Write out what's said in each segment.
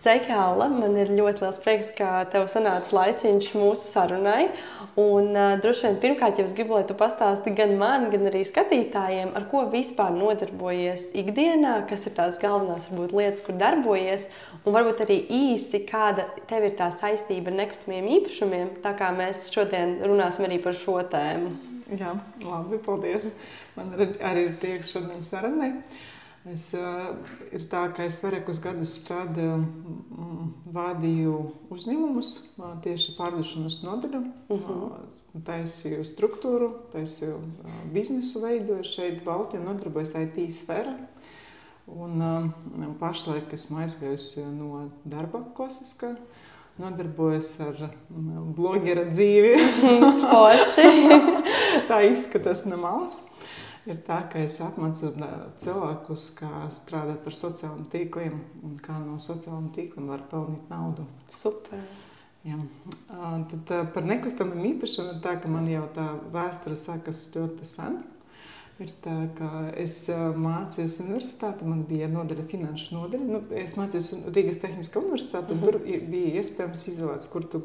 Sveiki, Alla! Man ir ļoti liels prieks, ka tev sanāca laiciņš mūsu sarunai. Un droši vien pirmkārt, es gribu, lai tu pastāsti gan man, gan arī skatītājiem, ar ko vispār nodarbojies ikdienā, kas ir tās galvenās varbūt, lietas, kur darbojies, un varbūt arī īsi, kāda tev ir tā saistība ar nekustamiem īpašumiem, tā kā mēs šodien runāsim arī par šo tēmu. Jā, labi, paldies. Man arī ir prieks šodien sarunai. Ir tā, ka es vairākus gadus vadīju uzņēmumus tieši pārdošanas nodaļu, taisīju struktūru, taisīju biznesu veidoju šeit Baltijā, nodarbojos IT sfērā. Un pašlaik esmu aizgājusi no darba klasiskā, nodarbojos ar blogera dzīvi. Tā izskatās no malas. Ir tā, ka es apmācu cilvēkus, kā strādāt ar sociālajiem tīkliem un kā no sociālajiem tīkliem var pelnīt naudu. Super! Jā. Tad par nekustamiem īpašumiem ir tā, ka man jau tā vēsture sākas ļoti sen. Ir tā, ka es mācījos universitātē, man bija nodaļa finanšu nodaļa. Es mācījos Rīgas Tehniskā universitātē, un tur bija iespējams izvēlēties, kur tu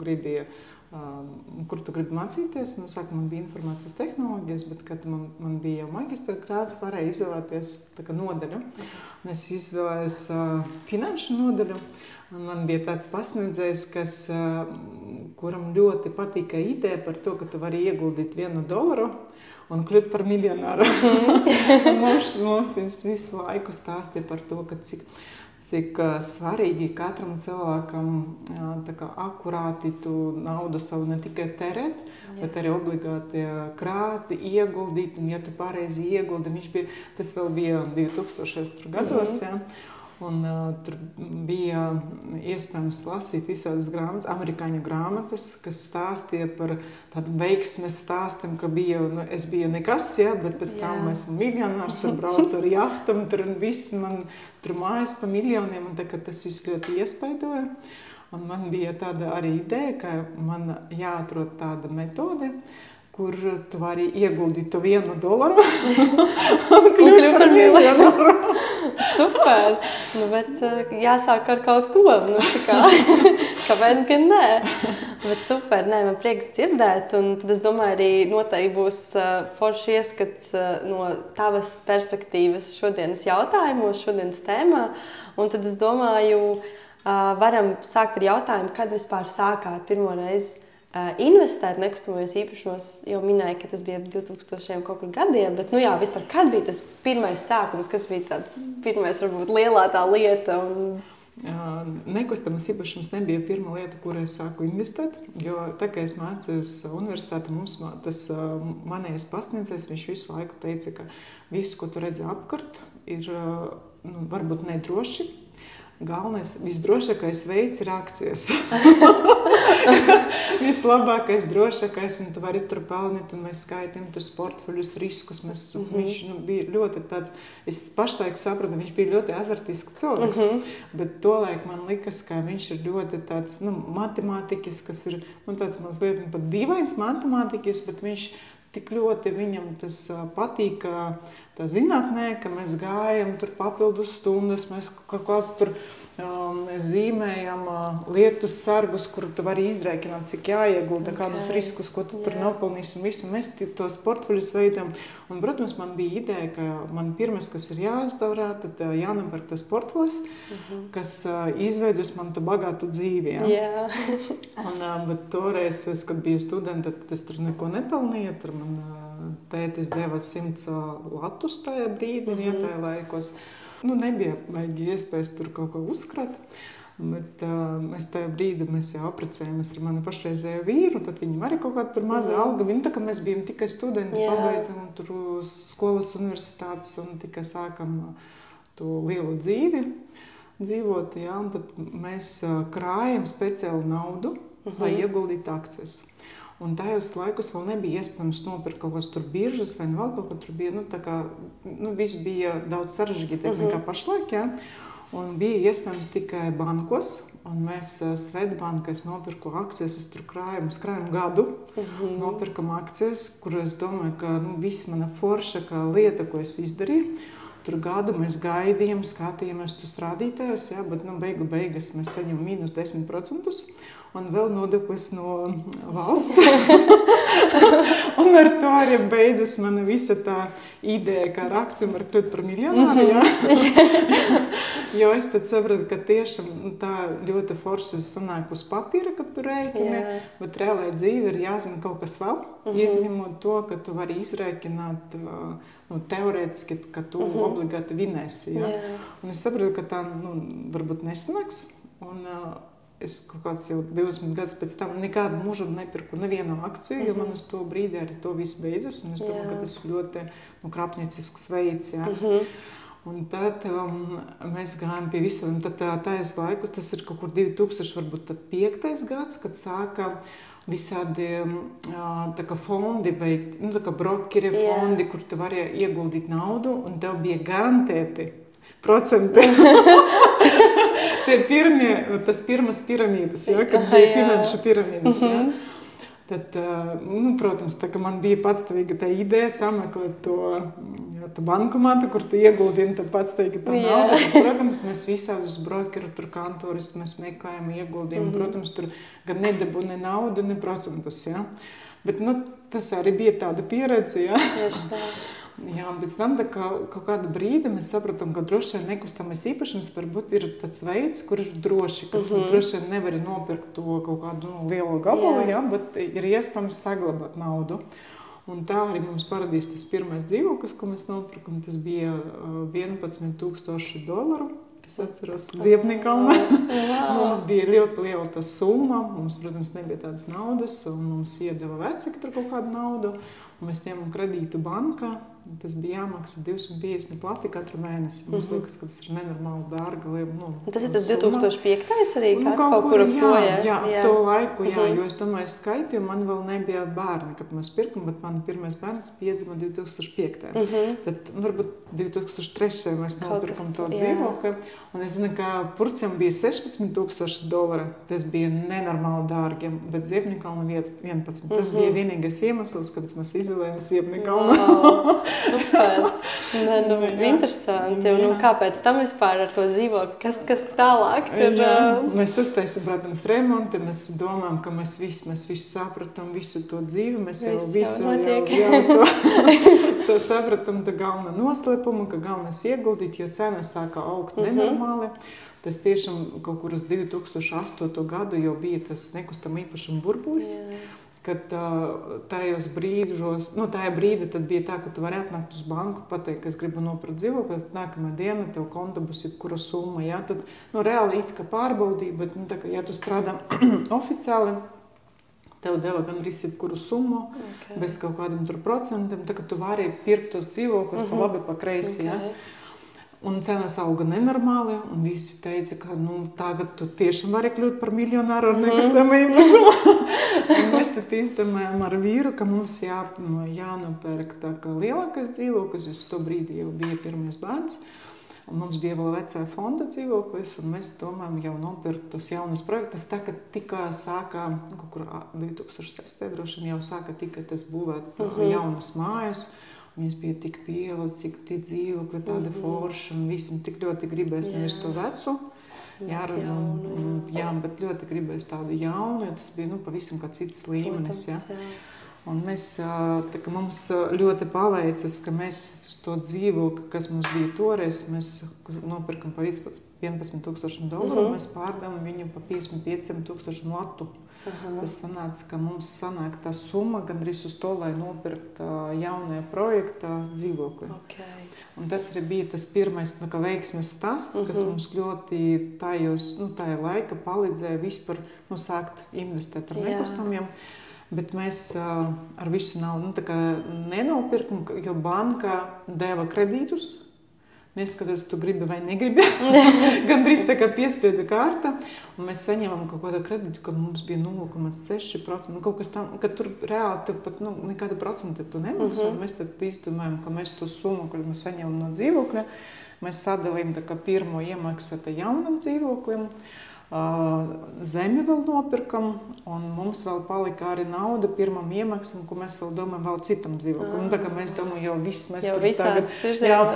gribi mācīties. Sākumā man bija informācijas tehnoloģijas, bet, kad man bija jau magistra grāds, varēja izvēlēties tā kā nodaļu. Un es izvēlējos finanšu nodaļu. Un man bija tāds pasniedzējs, kuram ļoti patika ideja par to, ka tu vari ieguldīt $1 un kļūt par miljonāru. Mums visu laiku stāstīja par to, ka cik svarīgi katram cilvēkam akurāti tu naudu savu ne tikai terēt, bet arī obligāti krāt, ieguldīt. Un ja tu pareizi ieguldi, tas vēl bija 2000. gados, un tur bija iespējams lasīt visādas grāmatas, amerikāņu grāmatas, kas stāstīja par tādu veiksmes stāstiem, ka es biju nekas, bet pēc tam esmu miljonārs, tur braucu ar jahtam, tur viss man tur mājas pa miljoniem, un tas viss ļoti iespaidoja. Un man bija tāda arī ideja, ka man jāatrod tāda metode, kur tu vari ieguldīt to $1 un kļūt par miljonāru. Super! Bet jāsāk ar kaut ko. Kāpēc gan nē? Bet super, man prieks dzirdēt. Un tad es domāju, arī noteikti būs forši ieskats no tavas perspektīvas šodienas jautājumos, šodienas tēmā. Un tad es domāju, varam sākt ar jautājumu, kad vispār sākāt pirmo reizi investēt nekustamajos īpašumos. Jau minēju, ka tas bija 2000 kaut kur gadiem, bet vispār kad bija tas pirmais sākums, kas bija tāds pirmais, varbūt lielā tā lieta? Nekustamais īpašums nebija pirmā lieta, kur es sāku investēt, jo tā, kā es mācījos universitātē, tas manējais pasniedzējs, viņš visu laiku teica, ka visu, ko tu redzi apkārt, ir varbūt nedroši. Galvenais, visdrošākais veids ir akcijas. Vislabākais, drošākais, un tu vari tur pelnīt, un mēs skaitām tus portfeļus, riskus. Viņš bija ļoti tāds, es pašlaik sapratu, viņš bija ļoti azartisks cilvēks, bet tolaik man likas, ka viņš ir ļoti tāds, matemātiķis, kas ir, tāds mazliet pat dīvains matemātiķis, bet viņš tik ļoti viņam tas patīk, tā zinātnē, ka mēs gājam tur papildus stundas, mēs kaut kāds tur zīmējam lietus sargus, kur tu vari izrēķināt, cik jāiegulda, kādus riskus, ko tu tur nopelnīsi un visu. Mēs tos portfeļus veidam. Un, protams, man bija ideja, ka man pirmais, kas ir jāizdaurā, tad jānopērk tas portfelis, kas izveidos man tu bagātu dzīvi. Bet toreiz, kad biju studenta, tad es tur neko nepelnīju, tur man tētis deva 100 latus tajā brīdī, tajā laikos. Nebija baigi iespējas tur kaut ko uzkrāt, bet mēs tajā brīdī jau apprecējamies ar mani pašreizējo vīru, tad viņam arī kaut kāda tur maza alga. Tā kā mēs bijām tikai studenti, pabeidzam tur skolas universitātes un tikai sākam to lielu dzīvi dzīvot, un tad mēs krājam speciālu naudu, lai ieguldītu akcijas. Un tajos laikos vēl nebija iespējams nopirkt kaut kādas tur biržas vai vēl kaut ko tur bija. Viss bija daudz sarežģītāk nekā pašlaik. Un bija iespējams tikai bankos. Un mēs Svetbankā nopirku akcijas, es tur krājam gadu. Nopirkam akcijas, kur es domāju, ka viss mana foršākā lieta, ko es izdarīju. Tur gadu mēs gaidījām, skatījāmies tos rādītājus, jā, bet beigas mēs saņemam -10% un vēl nodoklis no valsts. Un ar to arī beidzas mana visa tā ideja, kā ar akcijiem var kļūt par miljonāru, jā. Jo es tad sapratu, ka tiešām tā ļoti forši sanāk uz papīra, kad tu rēķini, bet reālajā dzīve ir jāzina kaut kas vēl, izņemot to, ka tu vari izrēķināt teorētiski, ka tu obligāti vinēsi. Ja? Un es sapratu, ka tā varbūt nesanāks. Un es kaut kāds jau 20 gadus pēc tam nekādu mūžu nepirku nevienu akciju, jo man uz to brīdi arī to viss beidzas. Un es domāju, ka tas ir ļoti krāpniecisks veids. Ja? Un tad mēs gājām pie visiem. Tad tajos laikos, tas ir kaut kur 2005. gads, kad sāka visādi tā kā fondi veikt, tā kā brokeri fondi, kur tu vari ieguldīt naudu, un tev bija garantēti procenti. Tas pirmas piramīdas, ja, kad bija finanšu piramīdas. Ja. Tad, protams, tā, ka man bija patstāvīga tā ideja sameklēt to bankomātu, kur tu ieguldīji, un tad patstāvīgi tā nauda. Tad, protams, mēs visādus brokeru, tur kantorus, mēs meklējam ieguldījumu. Protams, tur gan nedabū ne naudu, ne procentus. Ja. Bet tas arī bija tāda pieredze. Ja. Jā, un pēc tam kaut kādu brīdi mēs sapratām, ka droši vien nekustamais īpašums varbūt ir tāds veids, kur ir droši, ka droši vien nevari nopirkt to kaut kādu lielu gabalu, jā, bet ir iespējams saglabāt naudu. Un tā arī mums parādījās tas pirmais dzīvoklis, ko mēs nopirkam, tas bija $11,000. Es atceros Ziepnikalnā. Mums bija ļoti liela tā summa, mums, protams, nebija tādas naudas, un mums iedeva vecāki tur kaut kādu naudu, un mēs ņemam kredītu bankā. Tas bija jāmaksā 250 lati katru mēnesi. Mums liekas, ka tas ir nenormāli dārga. Tas ir tas 2005. arī kāds kaut kur ap to, jā, to laiku, jā, jo es domāju, skaitīju, man vēl nebija bērni, kad mēs pirkam, bet man pirmais bērns piedzima 2005. Tad varbūt 2003. mēs nopirkam to dzīvokli. Un es zinu, ka Purciem bija $16,000. Tas bija nenormāli dārgi, bet Ziepnikalna 11. Tas bija vienīgais iemesls, kad mēs izvēlējāmies Ziepnikalnu. Super. Interesanti. Un kāpēc tam vispār ar to dzīvokli? Kas tālāk? Mēs uztaisām, protams, remonti. Mēs domājam, ka mēs visu sapratam, visu to dzīvi. Mēs jau visu to sapratam, tā galvenā noslēpuma, ka galvenais ieguldīt, jo cenas sāka augt nenormāli. Tas tiešām kaut kur uz 2008. gadu jau bija tas nekustama īpašuma burbulis. Kad tajos brīžos, tajā brīdī tad bija tā, ka tu vari atnākt uz banku, pateikt, ka es gribu nopirkt dzīvokli, tad nākamā diena tev konta būs jebkura summa. Ja? Tad reāli it kā pārbaudīja, bet tā, ka, ja tu strādā oficiāli, tev deva gan arī jebkuru summu, bez kaut kādiem tur procentiem, tā, ka tu vari pirkt tos dzīvokļus pa labi, pa kreisi. Ja? Un cenas auga nenormāli, un visi teica, ka tagad tu tiešām vari kļūt par miljonāru ar nekustamo īpašumu. Mēs tad izdomājām ar vīru, ka mums jānopērk tā kā lielākais dzīvoklis, jo to brīdi jau bija pirmais bērns. Un mums bija vēl vecā fonda dzīvoklis, un mēs domājam jau nopirkt tos jaunus projektus. Tā, ka tikā sākā, kaut kur 2006. droši jau sāka tikai tas būvēt jaunas mājas. Viņas bija tik pievilcis, cik tie dzīvokļi, tāda forša, un visam tik ļoti gribēs nevis to vecu. Jā, bet ļoti gribēs tādu jaunu, jo tas bija pavisam kā cits līmenis. Ja. Un mēs, tā kā mums ļoti paveicas, ka mēs to dzīvokli, kas mums bija toreiz, mēs nopirkam pa $11,000, mēs pārdām viņu pa $55,000 latu. Tas sanāca, ka mums sanāk tā summa gandrīz uz to, lai nopirkt jaunajā projektā dzīvokli. Un tas arī bija tas pirmais veiksmes stāsts, kas mums ļoti tajā laika palīdzēja vispār sākt investēt ar nekustamiem. Bet mēs ar visu naudu nenopirkam, jo banka deva kredītus. Neskatoties, tu gribi vai negribi. Gandrīz tā kā piespieda kārta. Un mēs saņēmām kaut kādu kredītu, ka mums bija 0,6%. Kaut kas tam, ka tur reāli pat nekāda procenta tu nemaksā. Mēs tad izdomājam, ka mēs to summu, ko mēs saņēmām no dzīvokļa, mēs sadalījām tā kā pirmo iemaksu jaunam dzīvoklim. Zemi vēl nopirkam, un mums vēl palika arī nauda pirmam iemaksam, ko mēs vēl domājam vēl citam dzīvoklim. Tā kā mēs domājam, jau viss mēs jau tur tagad,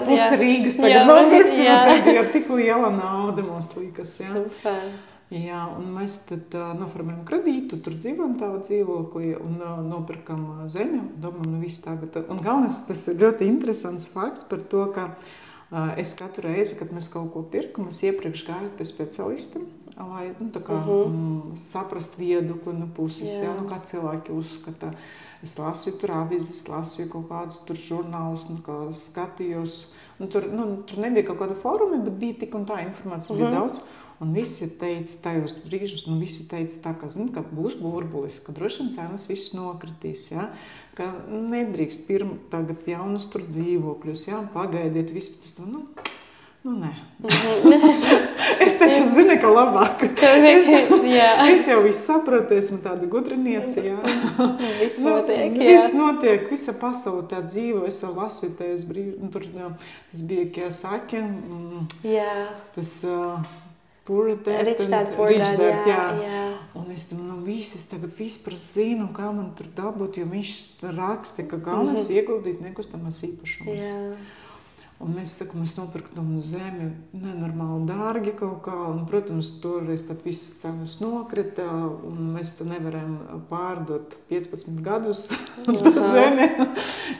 pusi Rīgas tagad nopirksim, tad jau tik liela nauda mums likas. Super. Jā, un mēs tad noformējam kredītu, tur dzīvojam tā dzīvoklī un nopirkam zemi, domājam, viss tagad. Un galvenais, tas ir ļoti interesants fakts par to, ka es katru reizi, kad mēs kaut ko pirkam, es iepriekš gāju pie specialistam, lai saprast viedokli no puses, kā cilvēki uzskata. Es lasīju tur avīzes, lasīju kaut kādus tur žurnālus, skatījos. Tur nebija kaut kāda fórumi, bet bija tik un tā informācija bija daudz. Un visi teica tajos brīžus, visi teica tā, ka būs burbulis, ka droši vien cenas viss nokritīs, ka nedrīkst pirmt tagad jaunus tur dzīvokļus, pagaidiet visu, tas nē. Es taču zinu, ka labāk. Es jau visu saprotu, esmu tāda gudriniece, Viss notiek, Viss notiek, visa pasaule tā dzīvo, es jau lasīju tajos brīžus, tur tas bija Kiyosaki, tas Poor Dad, Rich Dad, jā. Un es domāju, visi tagad vispār zinu, kā man tur dabūt, jo viņš raksta, ka galvenais ieguldīt nekustamās īpašumus. Un mēs nopirkam zemi nenormāli dārgi kaut kā, un, protams, toreiz tad visas cenas nokrita, un mēs to nevarējām pārdot 15 gadus zemi,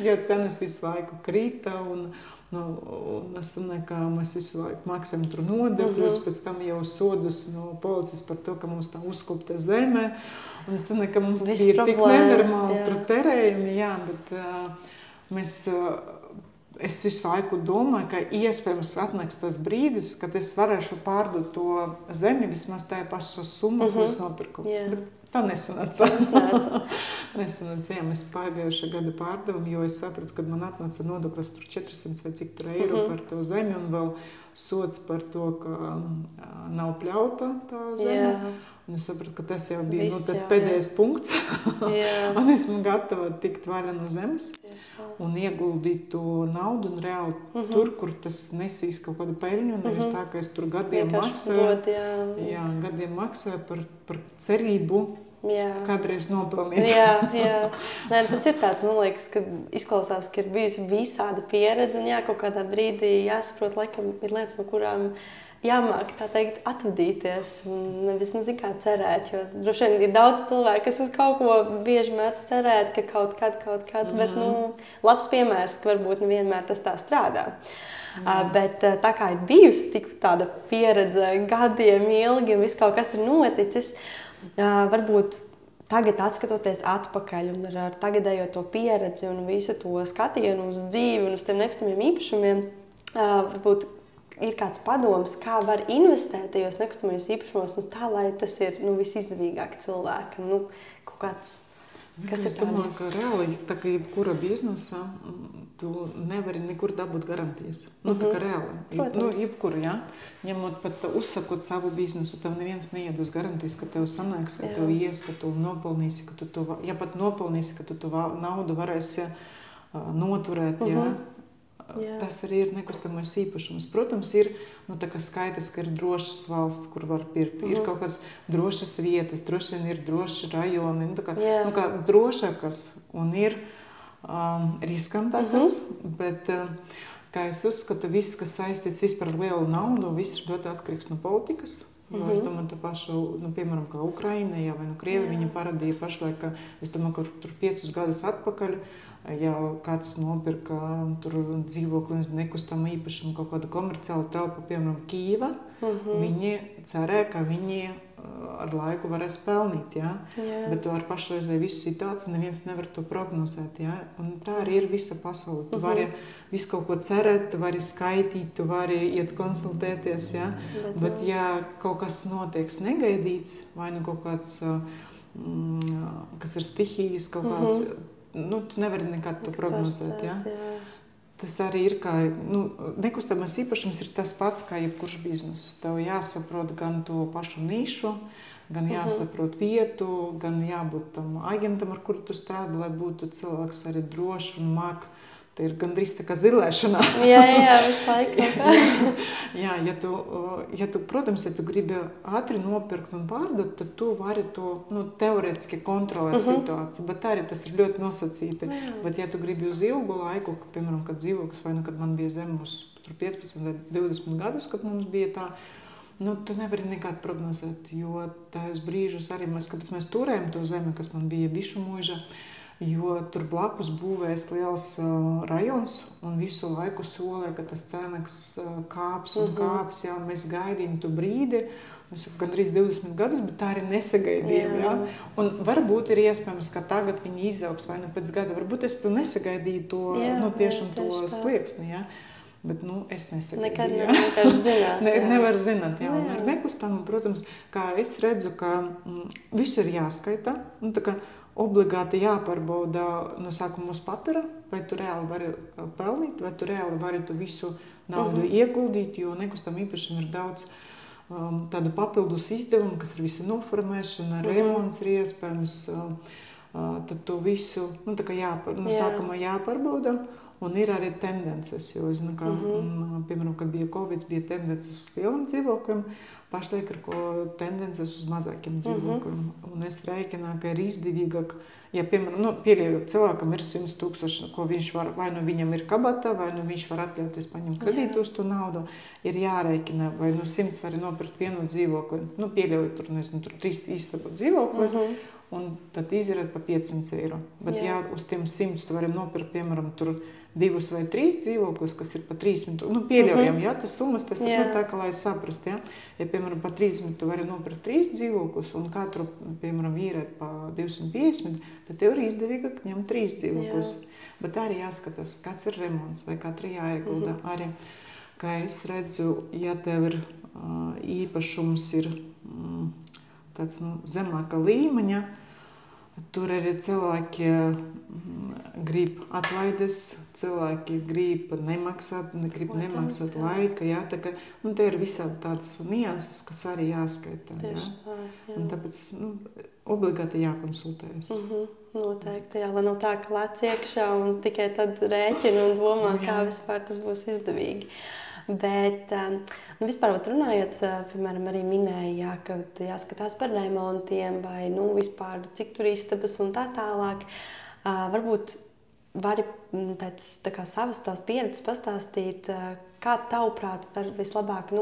jo cenas visu laiku krita, un es domāju, ka mēs visu laiku maksājam tur nodokļus, pēc tam jau sodus no policijas par to, ka mums tā uzkopta zeme, un es domāju, ka mums bija tik nenormāli tur terējumi, bet es visu laiku domāju, ka iespējams atnāks tas brīdis, kad es varēšu pārdot to zemi vismaz tajā pašā summa, ko es nopirku. Tā nesanāca. Mēs pagājušā gada pārdevam, jo es sapratu, kad man atnāca nodoklis tur 400 vai cik tur eiro par to zemi, un vēl sods par to, ka nav pļauta tā zeme. Un es sapratu, ka tas jau bija tas pēdējais punkts. Un esmu gatava tikt vaļā no zemes un ieguldīt to naudu un reāli tur, kur tas nesīs kaut kādu peļņu, un nevis tā, ka es tur gadiem maksāju par cerību kādreiz nopelnīt. Nē, tas ir tāds, man liekas, ka izklausās, ka ir bijusi visāda pieredze, un kaut kādā brīdī jāsaprot, laikam ir lietas, no kurām jāmāk, tā teikt, atvadīties un nevis nezinu kā cerēt, jo droši vien ir daudz cilvēku, kas uz kaut ko bieži mēdz cerēt, ka kaut kad, bet, labs piemērs, ka varbūt nevienmēr tas tā strādā. Bet tā kā ir bijusi tik tāda pieredze gadiem ilgi un viss kaut kas ir noticis, varbūt tagad atskatoties atpakaļ un ar tagadējo to pieredzi un visu to skatienu uz dzīvi un uz tiem nekustamiem īpašumiem, varbūt ir kāds padoms, kā var investēt tajos nekustamajos īpašumos, tā, lai tas ir visizdevīgāk cilvēkam, kaut kāds, kas ir tādi? Es domāju, ka reāli, tā kā jebkura biznesa, tu nevari nekur dabūt garantijas. Tā kā reāli. Jebkuru, ņemot pat uzsakot savu biznesu, tev neviens neied uz garantijas, ka tev sanāks, ka tev ies, ka tu nopelnīsi, ka tu to, pat nopelnīsi, ka tu to naudu varēsi noturēt, Tas arī ir nekustamais īpašums. Protams, ir skaidrs, ka ir drošas valsts, kur var pirkt. Ir kaut kādas drošas vietas, droši vien ir droši rajoni, kā drošākas un ir riskantākas, bet kā es uzskatu, viss, kas saistīts vispār ar lielu naudu, viss ir ļoti atkarīgs no politikas. Jo es domāju, tā paša, piemēram, kā Ukraina vai Krievi, viņa parādīja pašlaik, ka es domāju, ka tur 5 gadus atpakaļ, ja kāds nopirka tur dzīvokli, nekustamā īpašumu, kaut kādu komerciālu telpu, piemēram, Kīva, viņi cerē, ka viņi ar laiku varēs pelnīt, bet ar pašreizēju visu situāciju neviens nevar to prognozēt, un tā arī ir visa pasaule. Tu vari visu kaut ko cerēt, tu vari skaitīt, tu vari iet konsultēties, bet ja kaut kas notiek negaidīts, vai kaut kāds, kas ir stihijas, kaut kāds, tu nevari nekad to prognozēt, Tas arī ir kā, nekustamais īpašums ir tas pats kā jebkurš bizness. Tev jāsaprot gan to pašu nišu, gan jāsaprot vietu, gan jābūt tam agentam, ar kuru tu strādā, lai būtu cilvēks arī drošs un māk tā ir gandrīz tā kā zilēšanā. Jā, visu laiku. Jā, ja tu, protams, ja tu gribi ātri nopirkt un pārdot, tad tu vari to teorētiski kontrolēt situāciju, bet arī tas ir ļoti nosacīti. Bet ja tu gribi uz ilgu laiku, piemēram, kad dzīvoklis vai kad man bija zem uz 15 vai 20 gadus, kad mums bija tā, tu nevari nekādu prognozēt, jo tajos brīžos arī kāpēc mēs turējam to zemi, kas man bija Bišu mūža, jo tur blakus būvēs liels rajons un visu laiku solē, ka tas cenaks kāps un kāps, jā, mēs gaidījām to brīdi, mēs gandrīz 20 gadus, bet tā arī nesagaidījām, jā. Un varbūt ir iespējams, ka tagad viņi izaugs vai pēc gada, varbūt es tu nesagaidīju to, tiešām to slieksni, jā. Bet, es nesagaidīju. Nekad nevar zināt. Nevar zināt, jā. Un ar nekustamu, protams, kā es redzu, ka visu ir jāskaita, tā kā obligāti jāpārbauda no sākuma uz papira, vai tu reāli vari pelnīt, vai tu reāli vari tu visu naudu ieguldīt, jo nekustam īpašam ir daudz tādu papildus izdevumu, kas ir visa noformēšana, remonts ir iespējams, tad to visu, tā kā no sākuma jāpārbauda, un ir arī tendences, jo es, piemēram, kad bija Covid, bija tendences uz lieliem dzīvokļiem, pašlaik ir tendences uz mazākiem dzīvokļiem. Un es rēķināju, ka ir izdevīgāk, ja, piemēram, pieļaujot cilvēkam ir 100 000, ko viņš var, vai viņam ir kabatā, vai viņš var atļauties paņemt kredītu uz to naudu, ir jārēķina, vai 100 var nopirkt vienu dzīvokli, pieļaujot tur, tur 3 istabu dzīvokli, un tad izirēt pa 500 eiro. Bet ja uz tiem 100 tu vari nopirkt, piemēram, tur 2 vai 3 dzīvokļus, kas ir pa 300, pieļaujam, tas summas, tas ir tā, ka lai saprast, ja, piemēram, pa 300 tu vari nopirkt 3 dzīvokļus un katru, piemēram, īrēt pa 250, tad tev ir izdevīgāk ņemt 3 dzīvokļus. Bet arī jāskatās, kāds ir remonts vai katru jāiegulda. Arī, kā es redzu, ja tev ir īpašums ir tāds zemāka līmeņa, tur arī cilvēki grib atlaides, cilvēki grib nemaksāt laika, jā, tā kā, te ir visādi tādas nianses, kas arī jāskaitā, jā. Un tāpēc, obligāti jākonsultējas. Noteikti, jā, lai nav tā, ka lec iekšā un tikai tad rēķina un domā, kā vispār tas būs izdevīgi. Bet, vispār runājot, piemēram, arī minēja, ka jāskatās par remontiem vai, vispār cik tur istabas un tā tālāk. Varbūt vari pēc savas tās pieredzes pastāstīt, kā tavuprāt var vislabāk,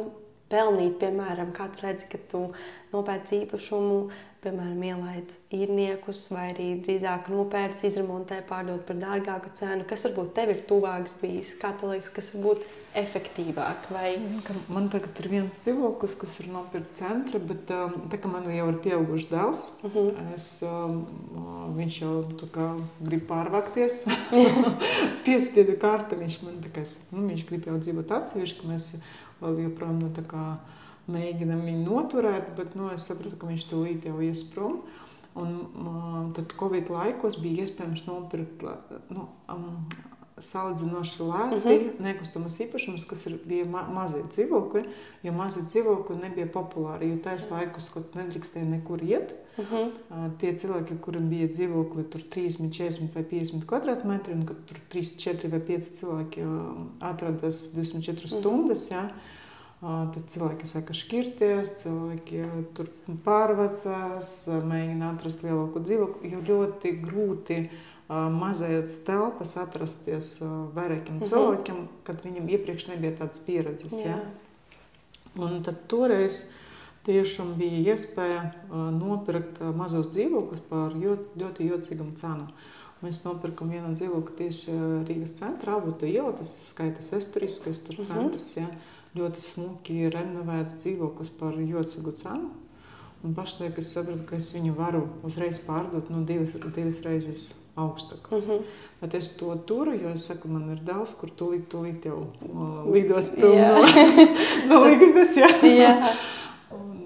pelnīt, piemēram, kā tu redzi, ka tu nopērc īpašumu, piemēram, ielaid īrniekus vai arī drīzāk nopērc, izremontē, pārdot par dārgāku cenu. Kas varbūt tev ir tuvāks bijis? Kā tev liekas, kas varbūt efektīvāk? Vai... Man tagad ir viens dzīvoklis, kas ir nopirkt centra, bet tā kā man jau ir pieauguši dēls, viņš jau tā kā grib pārvākties, piespiedu kārta, viņš man tā kā, viņš grib jau dzīvot atsevišķi, ka mēs vēl joprojām tā kā mēģinam viņu noturēt, bet es sapratu, ka viņš tūlīt jau ies prom. Un tad Covid laikos bija iespējams nopirkt salīdzinoši lēti nekustamas īpašumus, kas bija mazie dzīvokļi, jo mazie dzīvokļi nebija populāri, jo tais laikos, kad nedrīkstēja nekur iet. Tie cilvēki, kuriem bija dzīvokļi tur 30, 40 vai 50 kvadrātmetri, un kad tur 3, 4 vai 5 cilvēki atradās 24 stundas, tad cilvēki sāka šķirties, cilvēki tur pārvecās, mēģina atrast lielāku dzīvokli, jo ļoti grūti mazajās telpas atrasties vairākiem cilvēkiem, kad viņam iepriekš nebija tādas pieredzes. Un tad toreiz tiešām bija iespēja nopirkt mazos dzīvokļus par ļoti jocīgam cenu. Mēs nopirkam vienu dzīvokli tieši Rīgas centrā, Avotu iela, tas skaitas esturiskais tur centrs, ļoti smuki renovēts dzīvoklis par jocīgu cenu. Un pašlaik es sapratu, ka es viņu varu uzreiz pārdot divas reizes augstāk. Bet es to turu, jo es saku, man ir dēls, kur tūlīt jau lidos prom no Līgas, Un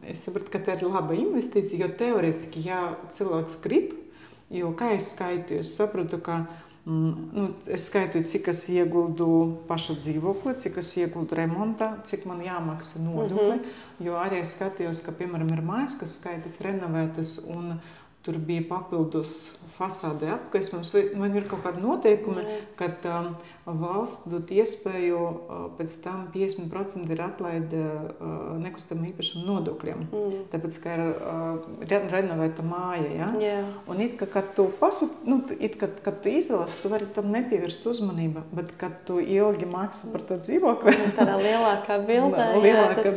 es sapratu, ka tā ir laba investīcija, jo teorētiski, ja cilvēks grib, jo kā es skaitu, es sapratu, ka es skaitoju, cik es ieguldu paša dzīvokli, cik es ieguldu remontā, cik man jāmaksā nodokļi, jo arī es skatījos, ka, piemēram, ir mājas, kas skaitas renovētas un tur bija papildus fasādē apkārt. Man ir kaut kādi noteikumi, kad valsts dod iespēju pēc tam 50% ir atlaide nekustamā īpašuma nodokļiem. Tāpēc, ka ir renovēta māja. Ja? Un kad tu kad tu izvēlies, tu vari tam nepievērst uzmanību, bet kad tu ilgi maksā par to dzīvokli, tādā lielākā bildē.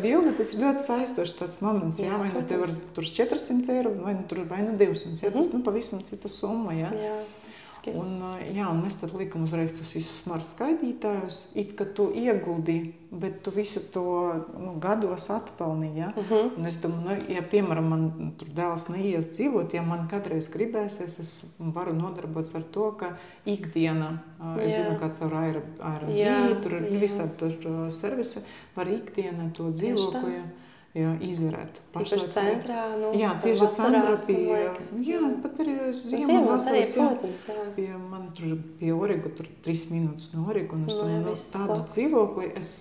Bilde, tas ir ļoti saistošs tāds moments. Jā, vai nu tev var tur 400 eiro, vai nu 200. Ja? Tas pavisam cita summa. Ja? Un mēs tad likam uzreiz tos visus smart skaitītājus, kad tu ieguldīji, bet tu visu to gados atpelnīji. Ja? Un es domāju, ja piemēram man tur dēls neies dzīvot, ja man katreiz gribēsies, es varu nodarboties ar to, ka ikdiena, es zinu, kāds ar Airbnb, tur ir visādi tur servisi, var ikdiena to dzīvokli izvarēt. Tieši centrā, tieši centrā pat arī ziemā arī, protams, man tur pie Origu, tur 3 minūtes no Origu, un es domāju, tādu dzīvokli es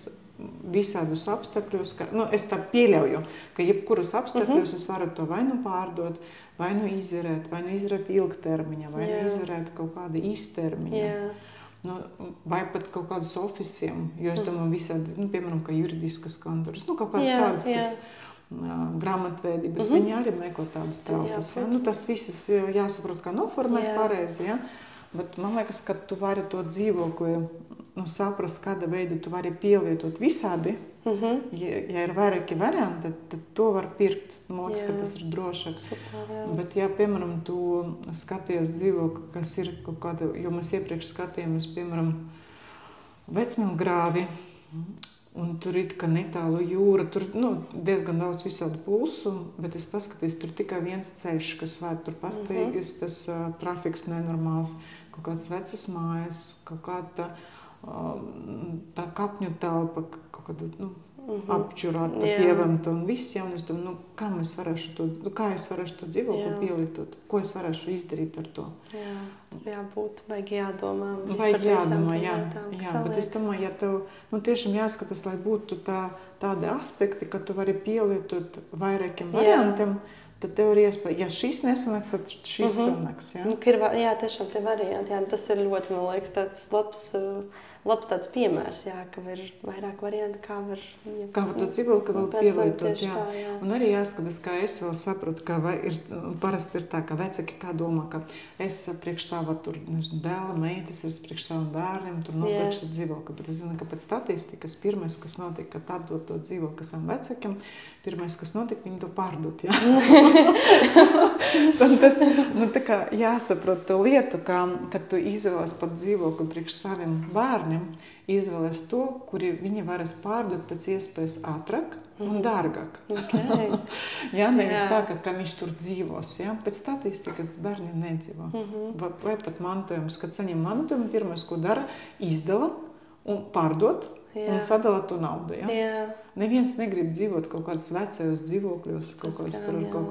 visādus apstākļos, es tā pieļauju, ka jebkuras apstākļos es varu to vai nu pārdot, vai nu izvarēt ilgtermiņa, vai nu izvarēt kaut kādu īstermiņa. Vai pat kaut kādus ofisiem, jo es domāju visādi, piemēram, kā juridiskas kantoras, kaut kādas tādas, kas grāmatvedības, viņi arī meklē tādas telpas. Tas viss jāsaprot, kā noformēt pareizi, bet man liekas, ka tu vari to dzīvokli saprast, kāda veida tu vari pielietot visādi. Ja ir vairāki varianti, tad to var pirkt. Man liekas, ka tas ir drošāk. Bet, ja, piemēram, tu skaties dzīvokli, kas ir kaut kāda, jo mēs iepriekš skatījāmies, piemēram, Vecmilgrāvi, un tur ir kā netālu jūra, tur diezgan daudz visādu plusu, bet es paskatījos, tur tikai viens ceļš, kas vēl tur pastāvīgas, tas trafiks nenormāls, kaut kāds vecas mājas, kaut kāda tā kapņu telpa, kaut kāda apčurāta, pievemta un viss, un es domāju, kā es varēšu to dzīvokli pielietot, ko es varēšu izdarīt ar to. Jābūt, vajag jādomā. Vajag jādomā, bet es domāju, ja tev tiešām jāskatās, lai būtu tādi aspekti, ka tu vari pielietot vairākiem variantiem, tad tev ir iespēja, ja šis nesanāks, tad šis sanāks. Tiešām tie varianti, tas ir ļoti, man liekas, tāds labs tāds piemērs, ka ir vairāk varianti, kā var to dzīvokli vēl pielietot. Un arī jāskatās, kā es vēl saprotu, ka parasti ir tā, ka vecāki kā domā, ka es priekš sava tur, dēla, meitas, es priekš saviem bērniem tur nopirkšu dzīvokli. Bet es zinu, ka pēc statistikas pirmais, kas notiek, kad atdod to dzīvokli savam vecākiem, pirmais, kas notiek, viņi to pārdot. Tas tā kā jāsaprot to lietu, kad tu izvēlies pat dzīvokli priekš saviem bērniem, izvēlēs to, kuri viņi varēs pārdot pēc iespējas ātrāk un dārgāk. Nevis tā, ka viņš tur dzīvos. Pēc statistikas bērni nedzīvo. Vai pat mantojums, kad saņem mantojumu, pirmais, ko dara, izdala un pārdot un sadala to naudu. Neviens negrib dzīvot kaut kādos vecajos dzīvokļos, kaut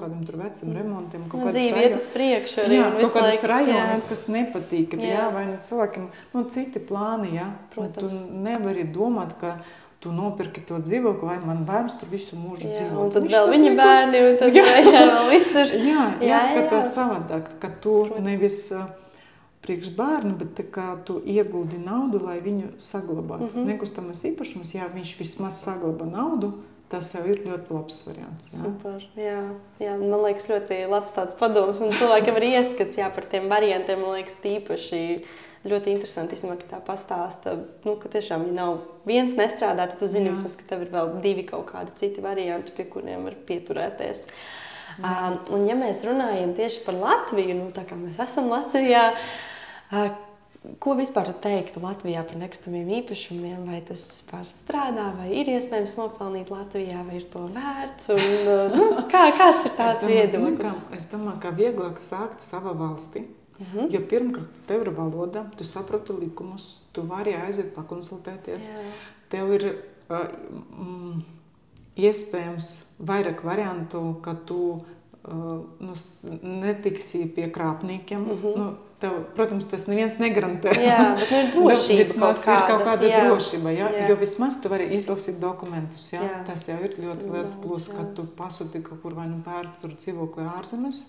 kādiem tur veciem remontiem. Dzīvi iet uz priekšu arī. Kaut kādas rajonas, kas nepatīk. Vai ne cilvēkiem citi plāni. Tu nevari domāt, ka tu nopirki to dzīvokli, lai man bērns tur visu mūžu dzīvo. Un tad vēl viņa bērni, un tad vēl visur. Jāskatās savādāk, ka tu nevis priekš bērnu, bet kā tu ieguldi naudu, lai viņu saglabātu. Nekustamais īpašums, ja viņš vismaz saglabā naudu, tas jau ir ļoti labs variants. Super, man liekas ļoti labs tāds padoms, un cilvēkiem ir ieskats par tiem variantiem, man liekas tīpaši ļoti interesanti, ka tā pastāsta, ka tiešām, ja nav viens nestrādā, tad tu zini vismaz, ka tev ir vēl 2 kaut kādi citi varianti, pie kuriem var pieturēties. Un ja mēs runājam tieši par Latviju, tā kā mēs esam Latvijā, ko vispār tu teiktu Latvijā par nekustamiem īpašumiem? Vai tas vispār strādā, vai ir iespējams nopelnīt Latvijā, vai ir to vērts? Un, kāds ir tās viedoklis? Es domāju, ka vieglāk sākt savā valstī. Jo pirmkārt, tev ir valoda, tu saproti likumus, tu vari aiziet pakonsultēties. Tev ir iespējams vairāk variantu, ka tu netiksi pie krāpniekiem. Tev, protams, tas neviens negarantē. Bet ir drošība vismaz ir kaut kāda drošība, jo vismaz tu vari izlasīt dokumentus. Tas jau ir ļoti liels plus, kad tu pasūti kaut kur vai pērti tur dzīvokli ārzemēs.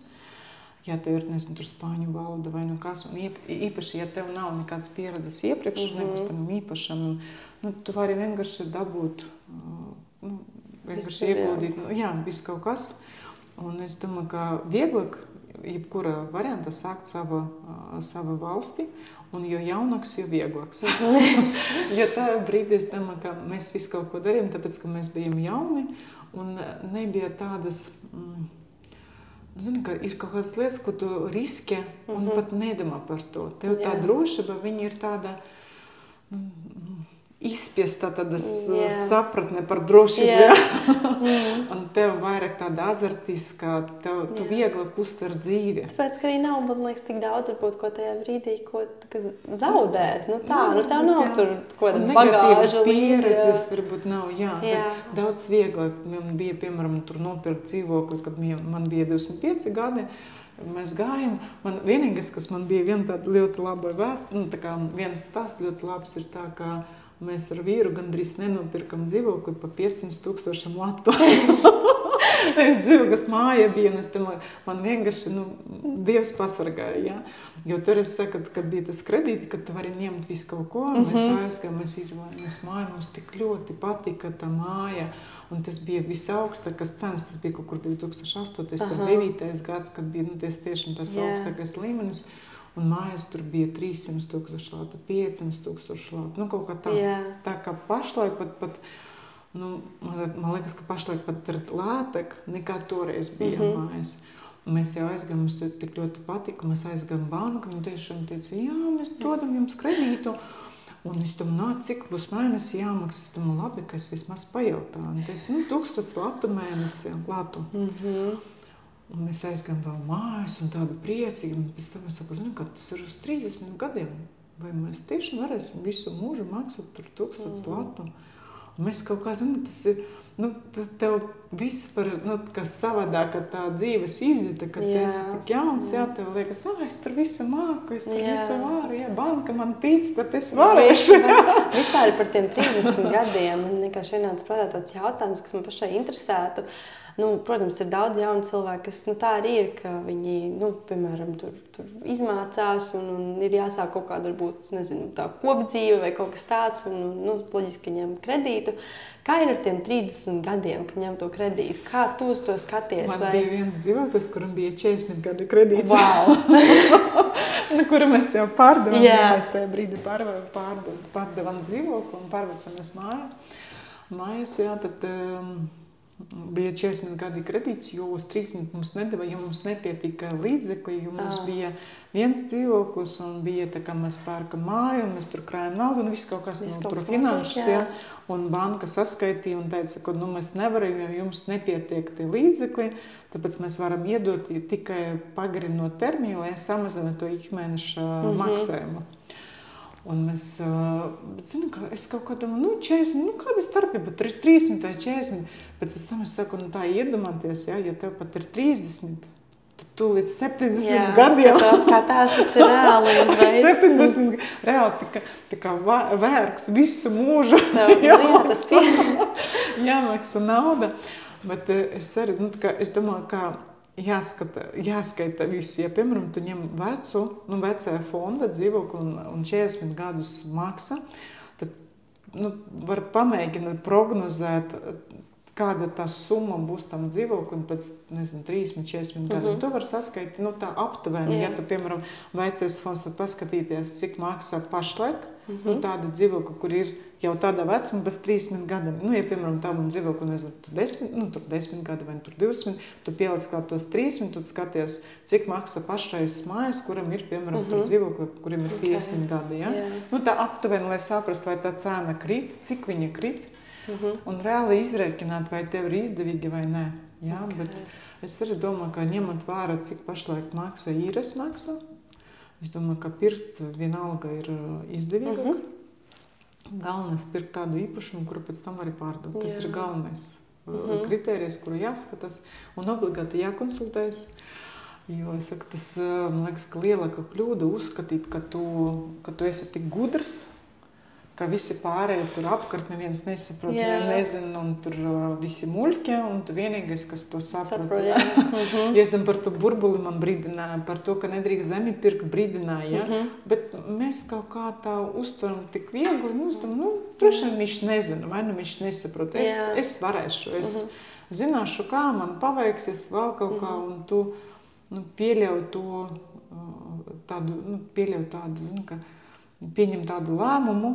ja tev ir, nezinu, tur spāņu valoda vai no kas, un īpaši, ja tev nav nekādas pieredzes iepriekš, nekustamam īpašam, tu vari vienkārši dabūt, vienkārši ieguldīt, viss kaut kas. Un es domāju, ka vieglāk, jebkura varianta sākt sava valsti, un jo jaunāks, jo vieglāks. Jo tā brīdī es domāju, ka mēs visu kaut ko darījām, tāpēc, ka mēs bijām jauni, un nebija tādas, zini, ka ir kaut kādas lietas, ko tu riskē, un pat nedomā par to. Tev tā drošība, viņa ir tāda izspiestā tāda sapratne par drošību. Un tev vairāk tāda azartiskā, tu vieglāk uztver dzīvi. Tāpēc, ka arī nav, man liekas, tik daudz varbūt, ko tajā brīdī, ko zaudēt. Tev nav tur ko tāda bagāža pieredzes, varbūt nav, tad daudz vieglāk. Man bija, piemēram, tur nopirkt dzīvokli, kad man bija 25 gadi. Mēs gājam, vienīgais, kas man bija viena tāda ļoti laba vēsta, viens stāsts ļoti labs ir tā, ka mēs ar vīru gandrīz nenopirkam dzīvokli pa 500,000 latu. Es dzīvogas māja bija, un es domāju, man vienkārši, Dievs pasargāja, ja? Jo tur es saku, kad bija tas kredīti, kad tu vari ņemt visu kaut ko, un mēs aizgājām, mēs izvēlējāmies māju, mums tik ļoti patika tā māja, un tas bija visaugstākās cenas, tas bija kaut kur 2008. 2009. Gads, kad bija, tiešām tas augstākais līmenis. Un mājas tur bija 300,000 lata, 500,000 lata, kaut kā tā. Tā kā pašlaik pat man liekas, ka pašlaik pat ir lētāk nekā toreiz bija mājas. Un mēs jau aizgājām, mums tik ļoti patika, mēs aizgājām banku, viņi tiešām teica, mēs dodam jums kredītu. Un es domāju, cik būs mēnesi jāmaksā, es domāju, labi, ka es vismaz pajautāju. Un teica, 1000 latu mēnesi, latu. Un mēs aizgājām vēl mājas un tādu priecīgi. Un pēc tam es saku, ka tas ir uz 30 gadiem. Vai mēs tieši varēsim visu mūžu maksāt tur 1000 latu? Un mēs kaut kā, tas ir, tev viss par, kā savādāk tā dzīves izjūta, kad tu esi tik jauns, tev liekas, es tur visu māku, es tur visu varu, banka man tic, tad es varēšu. Vispār par tiem 30 gadiem, man vienkārši ienāca prātā tāds jautājums, kas man pašai interesētu. Protams, ir daudz jaunu cilvēku, kas tā arī ir, ka viņi, piemēram, tur izmācās un ir jāsāk kaut kāda, varbūt, nezinu, tā kopdzīve vai kaut kas tāds, un, loģiski ņem kredītu. Kā ir ar tiem 30 gadiem, kad ņem to kredītu? Kā tu uz to skaties? Man bija viens dzīvoklis, kuram bija 40 gadu kredīts. Wow! Kuru mēs jau pārdevam, mēs tajā brīdī pārdevam dzīvokli un pārvecamies mājas, tad bija 40 gadi kredīts, jo uz 30 mums nedeva, jo mums nepietika līdzekļi, jo mums bija viens dzīvoklis un bija tā, kā mēs pērkam māju un mēs tur krājam naudu un viss kaut kas tur finanšas, un banka saskaitīja un teica, ka mēs nevaram, jo jums nepietiek tie līdzekļi, tāpēc mēs varam iedot tikai pagarinot termiņu, lai samazinātu to ikmēneša maksājumu. Un mēs, zinu, ka es kaut kā domāju, 40, kāda starpība, 30 vai 40, bet pēc tam es saku, tā iedomāties, ja tev pat ir 30, tad tu līdz 70 gadiem. Jā, skatās, tas ir reāli uzveids. 70 reāli tā kā vērks visu mūžu. Tas ir. Jāmaksā nauda, bet es arī, es domāju, ka jāskaita visu. Ja, piemēram, tu ņem vecajā fonda dzīvokli un 40 gadus maksa, tad var pamēģināt prognozēt, kāda tā summa būs tam dzīvoklim pēc, 30-40 gadiem. Tu var saskaitīt, tā aptuveni. Ja tu, piemēram, vecais fonds, tad paskatīties, cik maksā pašlaik, tāda dzīvokļa, kur ir jau tādā vecuma pēc 30 gadiem. Ja, piemēram, tam dzīvokli, tur 10 gadi vai tur 20, tu pieliec kā tos 30, tu skaties, cik maksā pašreiz mājas, kuram ir, piemēram, tur dzīvokli, kurim ir 50 gadi. Ja? Tā aptuveni, lai saprast, vai tā cena krīt, cik viņa krīt, un reāli izrēķināt, vai tev ir izdevīgi vai nē. Ja? Bet es arī domāju, ka ņemot vērā, cik pašlaik maksā īres maksā, es domāju, ka pirkt vienalga ir izdevīgāk. Galvenais pirkt tādu īpašumu, kuru pēc tam arī pārdot. Tas ir galvenais kritērijs, kuru jāskatās un obligāti jākonsultējas. Jo es saku, tas, man liekas, ka lielāka kļūda uzskatīt, ka tu esi tik gudrs, ka visi pārējie tur apkārt, neviens nesaprot, nezina, un tur visi muļķi, un tu vienīgais, kas to saprot. Ja es tam par to burbuli man brīdināju, par to, ka nedrīkst zemi pirkt, brīdināju, ja? Bet mēs kaut kā tā uztveram tik viegli, droši vien viņš nezina, vai viņš nesaprot. Es varēšu, es zināšu, kā man paveiksies vēl kaut kā, un tu pieļauj to tādu, pieņem tādu lēmumu,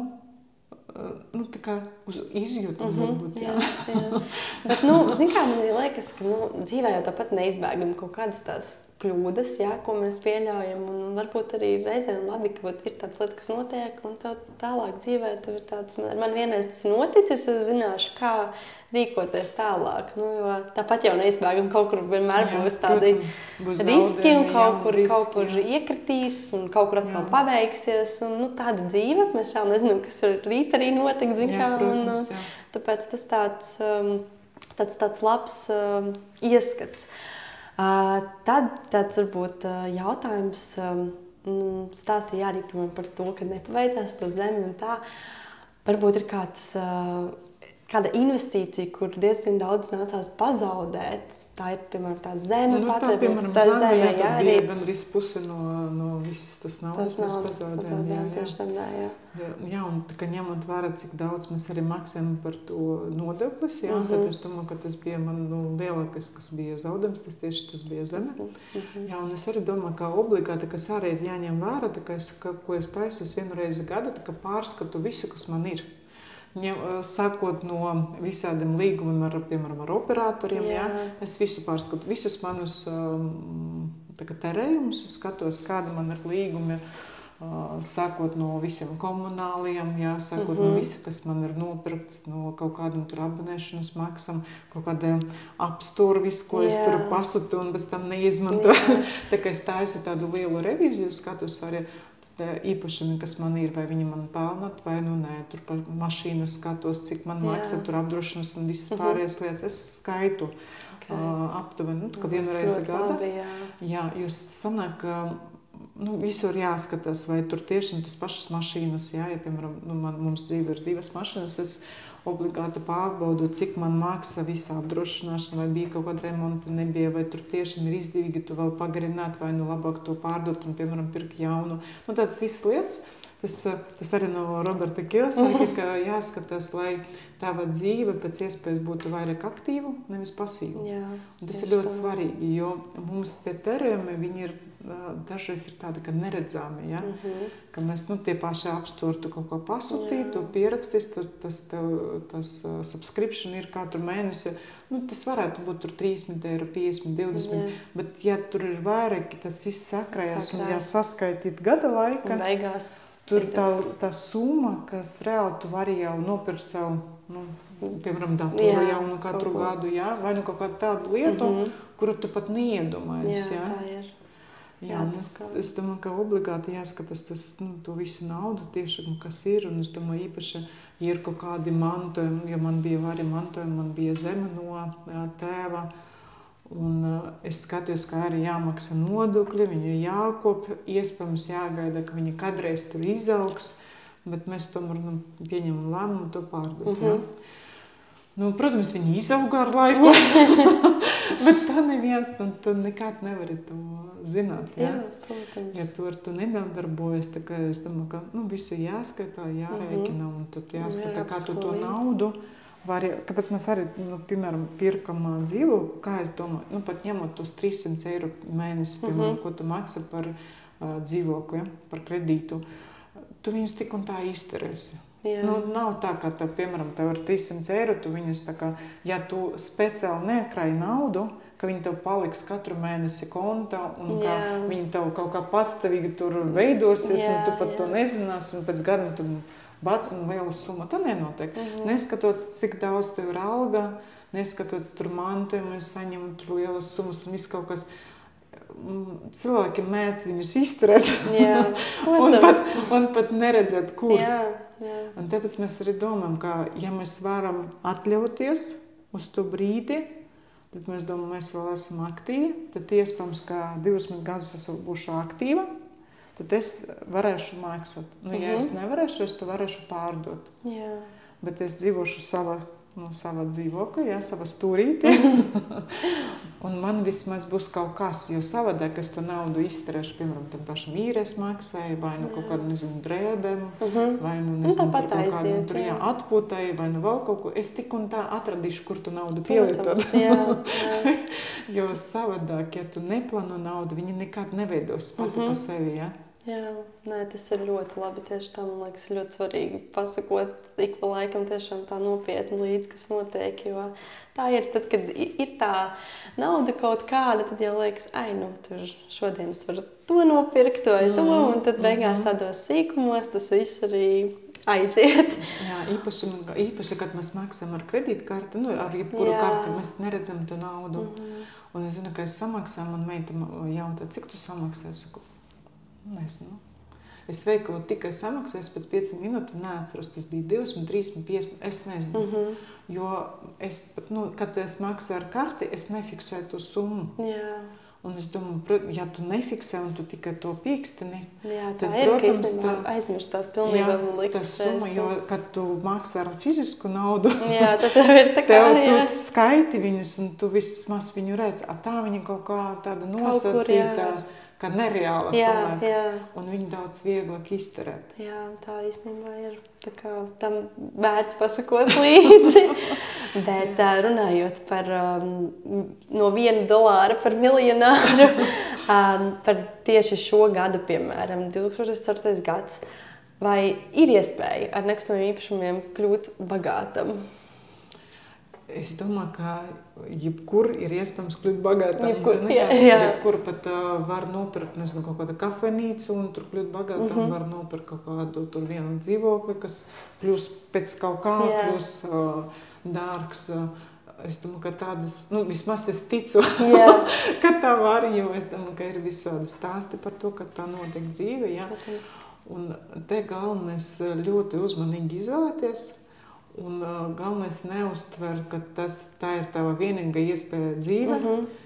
tā kā uz izjūtu varbūt, jā. Bet, zin kā, man liekas, ka, dzīvē jau tāpat neizbēgam kaut kādas tās kļūdas, jā, ko mēs pieļaujam, un varbūt arī reizēm labi, ka ir tāds lietas, kas notiek, un tālāk dzīvē, tur ir tāds, man vienreiz tas noticis, es zināšu, kā rīkoties tālāk, jo tāpat jau neizbēgam, kaut kur vienmēr būs tādi riski, un kaut kur iekritīs, un kaut kur atkal paveiksies, un tāda dzīve, mēs vēl nezinām, kas rīt arī notikt, zin kā, un tāpēc tas tāds labs ieskats. Tad varbūt jautājums stāstīja arī par to, ka nepaveicās to zemi un tā. Varbūt ir kāda investīcija, kur diezgan daudz nācās pazaudēt. Tā ir, piemēram, tā zeme. Piemēram, zeme, tad bija gandrīz puse no visas tas naudas mēs pazaudējām. Jā, un tā kā ņemot vērā, cik daudz mēs arī maksājam par to nodoklis, tad es domāju, ka tas bija man lielākais, kas bija zaudējums, tas bija zeme. Jā, un es arī domāju, ka obligāti, kas arī ir jāņem vērā, ko es taisu vienu reizi gada, pārskatu visu, kas man ir. Sākot no visādiem līgumiem piemēram, ar operatoriem, es visu pārskatu, visus manus terējumus, skatos, kāda man ir līgumi, sākot no visiem komunāliem, sākot no visa, kas man ir nopirkts, no kaut kādam tur abonēšanas maksam, kaut kādiem apsturvis, ko es tur pasūtu un pēc tam neizmanto. Tā kā es taisu tādu lielu revīziju, skatos arī īpašumi, kas man ir, vai viņi man pelnat, vai nē, tur par mašīnas skatos, cik man maksā tur apdrošinas un visas pārējās lietas. Es skaitu aptuveni, ka vienreiz gada. Jā, jūs sanāk, visur jāskatās, vai tur tiešām tas pašas mašīnas, ja piemēram, mums dzīve ir 2 mašīnas, es obligāti pārbaudu, cik man maksā visa apdrošināšana, vai bija kaut kāda remonta, nebija, vai tur tiešām ir izdevīgi to vēl pagarināt, vai labāk to pārdot un, piemēram, pirkt jaunu. Tādas visas lietas, tas arī no Roberta Kiyosaki, ka jāskatās, lai tava dzīve pēc iespējas būtu vairāk aktīvu, nevis pasīvu. Un tas ir ļoti svarīgi, jo mums tie terējumi, viņi ir dažreiz ir tādi, ka neredzami, ka mēs tie paši apstori, tu kaut ko pasūtīji, tu pierakstīs, tas subscription ir katru mēnesi, tas varētu būt tur 30 eiro, 50, 20, bet ja tur ir vairāk, tas viss sakrājās un jāsaskaitīt gada laika, tur tā summa, kas reāli tu vari jau nopirkt savu, piemēram, datoru jaunu katru gadu, vai kaut kādu tādu lietu, kuru tu pat neiedomājies. Jā, es domāju, ka obligāti jāskatās to visu naudu tiešām, kas ir, un es domāju, īpaši, ja ir kaut kādi mantojumi, jo man bija arī mantojumi, man bija zeme no tēva, un es skatījos, ka arī jāmaksā nodokļi, viņi jākop, iespējams jāgaida, ka viņi kādreiz tur izaugs, bet mēs tomēr pieņemam lēmumu to pārdot. Protams, viņi izauga ar laiku, bet tā neviens, tu nekad nevari to zināt. Jā, protams. Ja tu ar to nedarbojies, tā kā es domāju, ka visu jāskatā, jārēķina, un tad jāskatā, kā tu to naudu vari. Kāpēc mēs arī, piemēram, pirkam dzīvokli, kā es domāju, pat ņemot tos 300 eiro mēnesi, piemēram, ko tu maksā par dzīvokli, par kredītu, tu viņus tik un tā izterēsi. Nav tā, ka, piemēram, tev ir 300 eiro, tu viņus tā kā, ja tu speciāli nekrāji naudu, ka viņi tev paliks katru mēnesi konta, un ka viņi tev kaut kā patstāvīgi tur veidosies, un tu pat to nezinās, un pēc gadiem tu bats un liela summa. Tā nenotiek. Neskatot, cik daudz tev ir alga, neskatot tur mantojumu, saņem tur lielas summas un viss kaut kas. Cilvēki mēdz viņus izturēt un pat neredzēt, kur. Un tāpēc mēs arī domājam, ka ja mēs varam atļauties uz to brīdi, tad mēs domājam, mēs vēl esam aktīvi, tad iespējams, ka 20 gadus es būšu aktīva, tad es varēšu maksāt. Nu, ja es nevarēšu, es to varēšu pārdot. Jā. Bet es dzīvošu sava dzīvokļa, jā, sava stūrītē. Un man vismaz būs kaut kas, jo savādāk es to naudu izterēšu, piemēram, tam pašam īres maksai, vai nu kaut kādu, nezinu, drēbēm, vai nu, nezinu, tur kaut kādu, tur, jā, atpūtai, vai nu vēl kaut ko. Es tik un tā atradīšu, kur tu naudu pielietot. Jo savādāk, ja tu neplāno naudu, viņi nekad neveidos pati pa sevi, jā. Jā, nē, tas ir ļoti labi. Tieši tam, man liekas, ļoti svarīgi pasakot ik pa laikam tiešām tā nopietni līdzi, kas notiek. Jo tā ir, tad, kad ir tā nauda kaut kāda, tad jau liekas, nu, tur šodien es varu to nopirkt, vai to, un tad beigās tādos sīkumos tas viss arī aiziet. Jā, īpaši, kad mēs maksājam ar kredītkarti, nu, ar jebkuru karti, mēs neredzam to naudu. Un es zinu, ka es samaksāju, man meita jautā, cik tu samaksāji? Es saku, nezinu. Es veikalu tikai samaksāju, pēc 5 minūtēm neatceros, tas bija 20, 30, 50, es nezinu. Jo es pat, kad es maksāju ar karti, es nefiksēju to summu. Jā. Un es domāju, ja tu nefiksē un tu tikai to pīkstini, jā, tā tad, ir, protams, ka aizmirstās pilnībā, man liekas, tā summa, jo, kad tu maksā ar fizisku naudu, jā, tad tev ir tā kā, tu skaiti viņus un tu vismaz viņu redz, tā viņa kaut kā tāda nosacīta, kā nereāla sanāk, un viņu daudz vieglāk izterēt. Jā, tā īstenībā ir. Tā kā tam vērts pasakot līdzi. Bet runājot par no $1 par miljonāru, par tieši šo gadu, piemēram, 2004. gads, vai ir iespēja ar nekustamiem īpašumiem kļūt bagātam? Es domāju, ka jebkur ir iespējams kļūt bagātam. Jebkur pat var nopirkt, nezinu, kaut kādu kafejnīcu un tur kļūt bagātam, var nopirkt kaut kādu tur vienu dzīvokli, kas kļūs pēc kaut kā, kļūs dārgs. Es domāju, ka tādas, vismaz es ticu, ka tā var, jo es domāju, ka ir visādi stāsti par to, ka tā notiek dzīve, jā. Un te galvenais ļoti uzmanīgi izvēlēties. Un galvenais neuztver, ka tā ir tava vienīga iespēja dzīve.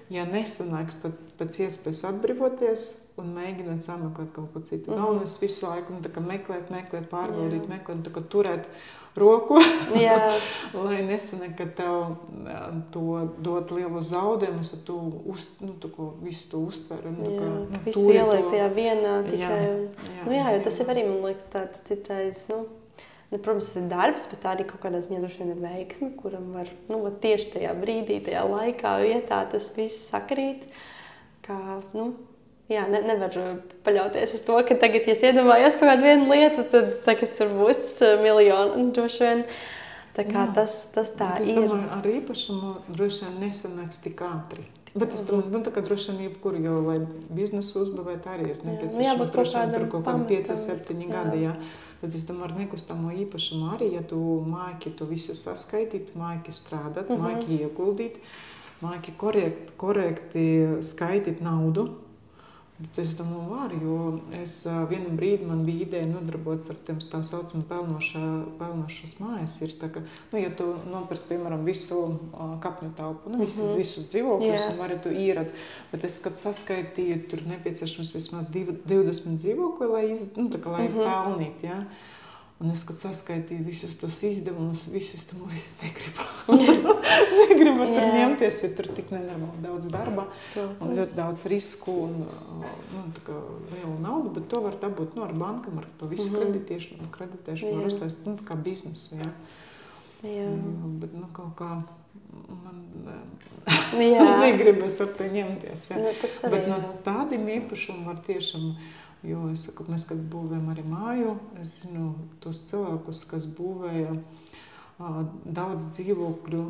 Ja nesanāks, tad pēc iespējas atbrīvoties un mēģināt sameklēt kaut ko citu. Galvenais visu laiku meklēt, pārbaudīt, meklēt, turēt roku, lai nesanāk, ka tev to dot lielu zaudējumus, ja tu visu to uztver. Visu ieliek tajā vienā tikai. Jo tas ir arī, man liekas, tāds citreiz, protams, tas ir darbs, bet tā arī kaut kādā ziņā droši vien ir veiksme, kuram var tieši tajā brīdī, tajā laikā, vietā tas viss sakrīt. Kā, nevar paļauties uz to, ka tagad, ja es iedomājos kaut kādu vienu lietu, tad tagad tur būs miljoni droši vien. Tā kā tas tā ir. Es domāju, ar īpašumu droši vien nesanāks tik ātri. Bet es domāju, tā kā droši vien jebkuru, jo, lai biznesu uzbūvēt, arī ir nepieciešams droši vien tur kaut kādi 5-7 gadi, jā. Tad es domāju, ar nekustamo īpašumu arī, ja tu māki to visu saskaitīt, māki strādāt, māki ieguldīt, māki korekti skaitīt naudu, tad es domāju, var, jo es vienu brīdi man bija ideja nodarboties ar tiem tā saucam pelnošas mājas. Ir tā, ka, ja tu nopirks, piemēram, visu kapņu telpu, visus dzīvokļus un vari tu īrēt, bet es, kad saskaitīju, tur nepieciešams vismaz 20 dzīvokļi, lai pelnīt, jā. Un es, kad saskaitīju visus tos izdevumus, es negribu. Negribu tur ņemties, ja tur tik nenormāli daudz darba un ļoti daudz risku un lielu naudu, bet to var dabūt ar bankam, ar to visu kreditēšanu, var uztaist kā biznesu, jā. Bet kaut kā man negribas ar to ņemties, jā. Bet no tādiem īpašumiem var tiešām. Jo es saku, mēs, kad būvējam arī māju, es zinu tos cilvēkus, kas būvēja daudz dzīvokļu,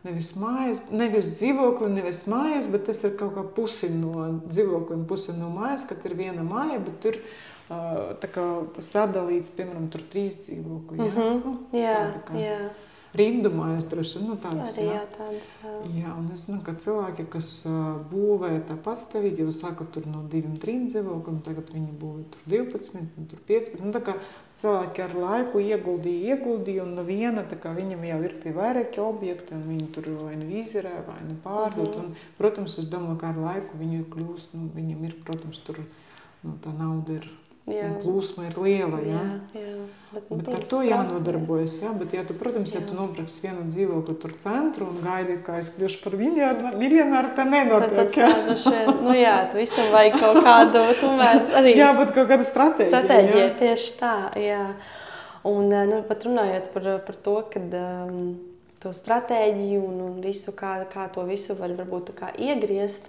nevis dzīvokli, nevis mājas, bet tas ir kaut kā pusi no dzīvokļiem, pusi no mājas, kad ir viena māja, bet tur sadalīts, piemēram, tur 3 dzīvokļi. Jā. Rindumājas droši, tādas. Jā, un es zinu, ka cilvēki, kas būvē tā patstāvīgi, jau sāka tur no 2-3 dzīvokļiem, tagad viņi būvē tur 12, tur 15. Tā kā cilvēki ar laiku ieguldīja, un no viena, tā kā viņam jau ir tie vairāki objekti, un viņi tur vai nu izerē, vai nu pārdot. Un, protams, es domāju, ka ar laiku viņi kļūst, viņam ir, protams, tur tā nauda ir, plūsma ir liela, Bet ar to jānodarbojas, Bet, ja tu, protams, ja tu nopirksi vienu dzīvokli tur centru un gaidi, kā es kļušu par miljonāru, tā nenotiek, tu visam vajag kaut kādu, tomēr arī... Jābūt kaut kāda stratēģija, tieši tā, Un, pat runājot par to, kad to stratēģiju un visu, kā to visu var varbūt tā kā iegriezt,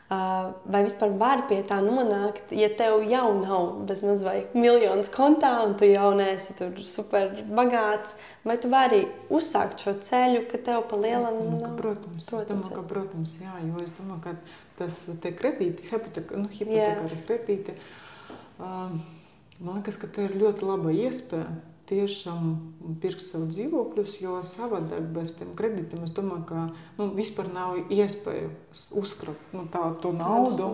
vai vispār var pie tā nonākt, ja tev jau nav bezmaz vai miljonus kontā un tu jau neesi tur super bagāts, vai tu vari uzsākt šo ceļu, ka tev pa lielam nav? Protams, jo es domāju, ka te kredīti, hipotekāri kredīti, man liekas, ka te ir ļoti laba iespēja tiešām pirkt savu dzīvokļus, jo savādāk bez tiem kredītiem, es domāju, ka vispār nav iespēja uzkrāt to naudu.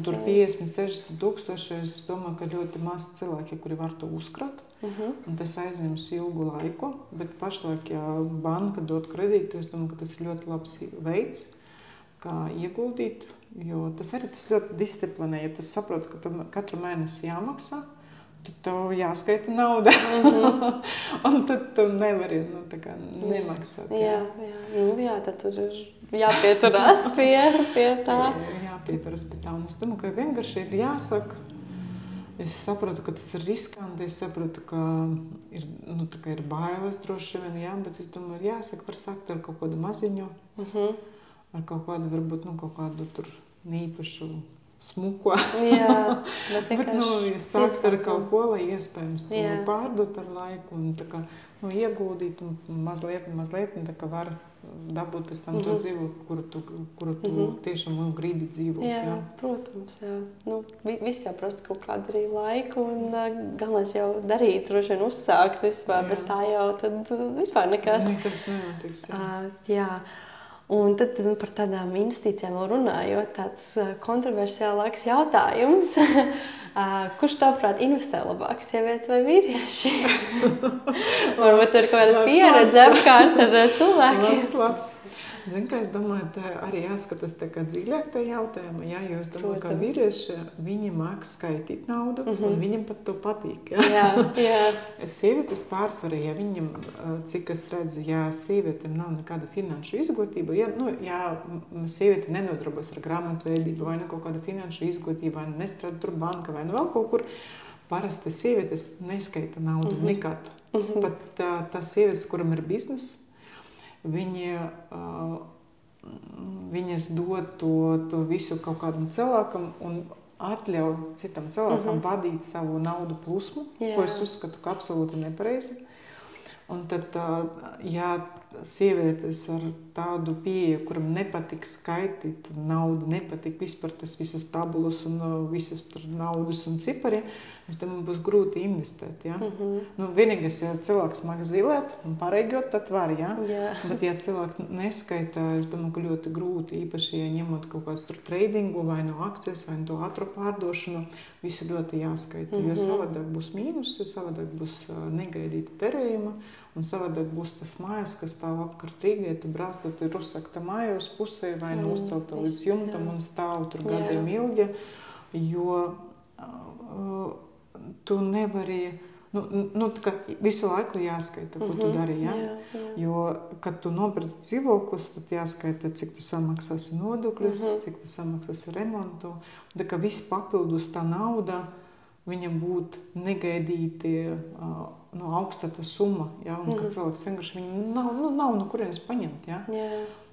Tur 50-60 tūkstoši, es domāju, ka ļoti maz cilvēki, kuri var to uzkrāt. Un tas aizņems ilgu laiku, bet pašlaik, ja banka dod kredītu, es domāju, ka tas ir ļoti labs veids, kā ieguldīt, jo tas arī ļoti disciplinē, ja tas saprot, ka katru mēnesi jāmaksā, tad tev jāskaita nauda, un tad tu nevari nemaksāt. Tad tur ir jāpieturās pie tā. Jāpieturās pie tā, un es domāju, ka vienkārši ir jāsaka. Es saprotu, ka tas ir riskanti, es saprotu, ka ir bailes droši vien, bet es domāju, ir jāsaka, var sākt ar kaut kādu maziņu, ar kaut kādu, varbūt, kaut kādu tur neīpašu smuko. Bet sākt ar kaut ko, lai iespējams pārdot ar laiku un ieguldīt un mazliet, un tā kā var dabūt pēc tam to dzīvokli, kuru tu tiešām gribi dzīvot. Protams, viss jau prasa kaut kādu arī laiku un galvenais jau darīt, droši vien uzsākt vispār, bez tā jau tad vispār nekas. Nekas nenotiks, Un tad par tādām investīcijām vēl runājot, tāds kontroversiālāks jautājums. Kurš tavuprāt investē labāk, sievietes vai vīrieši? Varbūt tur kaut kāda pieredze apkārt ar cilvēkiem. Labs. Zini, kā es domāju, tā arī jāskatās tā kā dziļāk tā jautājuma, jo es domāju, ka vīrieši, viņi māk skaitīt naudu, un viņam pat to patīk. Sievietes pārsvarā, ja viņam, cik es redzu, ja sievietēm nav nekāda finanšu izglītība, ja sieviete nenodarbos ar grāmatveidību, vai kaut kāda finanšu izglītība, vai nestrādā tur banka, vai vēl kaut kur, parasti sievietes neskaita naudu nekad. Pat tās sievietes, kuram ir bizness, viņas dod to visu kaut kādam cilvēkam un atļauj citam cilvēkam vadīt savu naudu plūsmu, ko es uzskatu, ka absolūti nepareizi. Un tad, ja sievietes ar tādu pieeju, kuram nepatīk skaitīt naudu, nepatīk vispār tas visas tabulas un visas naudas un cipari, es domāju, būs grūti investēt. Vienīgais, ja cilvēks māk zilēt un pareigot, tad var, Bet, ja cilvēki neskaita, es domāju, ka ļoti grūti, īpaši, ja ņemot kaut kāds tur tradingu, vai no akcijas, vai no ātru pārdošanu, visu ļoti jāskaita, jo savādāk būs mīnusi, savādāk būs negaidīta terējuma, un savādāk būs tas mājas, kas stāv apkārt Rīgai, tu brauc, tad ir uzsakta māja uz pusē, vai uzcelta līdz jumtam un stāv tur gadiem ilgi, jo tu nevari, visu laiku jāskaita, ko tu dari, Jo, kad tu nopirc dzīvokļus, tad jāskaita, cik tu samaksāsi nodokļus, cik tu samaksāsi remontu, un tā kā viss papildus tā nauda, viņam būtu negaidīti augstā summa, un kad cilvēks vienkārši viņam nav no kurienes paņemt,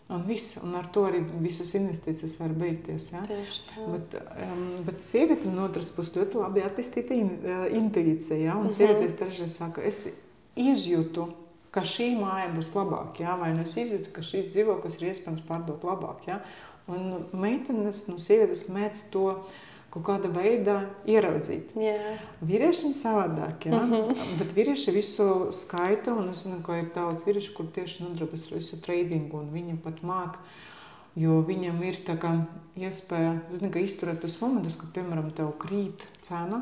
un viss, un ar to arī visas investīcijas var beigties, Bet sievietēm no otras puses ļoti labi attīstīta intuīcija, un sievietes dažreiz saka, es izjūtu, ka šī māja būs labāk, vai es izjūtu, ka šīs dzīvoklis ir iespējams pārdot labāk, un meitenes no sievietes mēdz to kaut kāda veidā ieraudzīt. Vīriešiem savādāk, bet vīrieši visu skaita, un es zinu, ka ir daudz vīrieši, kur tieši nodarbojas ar visu tradingu, un viņi pat māk, jo viņam ir tā kā iespēja, izturēt tos momentus, kad, piemēram, tev krīt cena,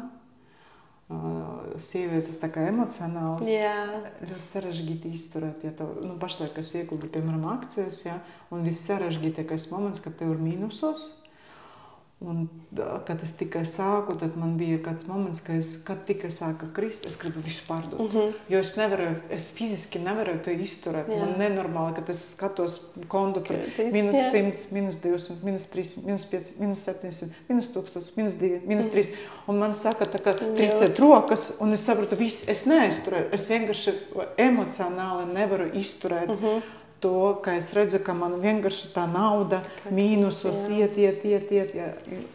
sievietes tā kā emocionāls, ļoti sarežģīti izturēt, ja tev, pašlaik, kas ieguldi, piemēram, akcijas, un viss sarežģītākais moments, kad tev ir mīnusos, Un, kad es tikai sāku, tad man bija kāds moments, kad tikai sāka krist, es gribu visu pārdot. Jo es fiziski nevarēju to izturēt. Jā. Man nenormāli, kad es skatos kontu, tur minus 100, minus 200, minus 300, minus 500, minus 700, minus 1000, minus 2, minus 3. Un man saka, tā kā tricēt rokas, un es saprotu, es neizturēju. Es vienkārši emocionāli nevaru izturēt. To, ka es redzu, ka man vienkārši tā nauda mīnusos iet.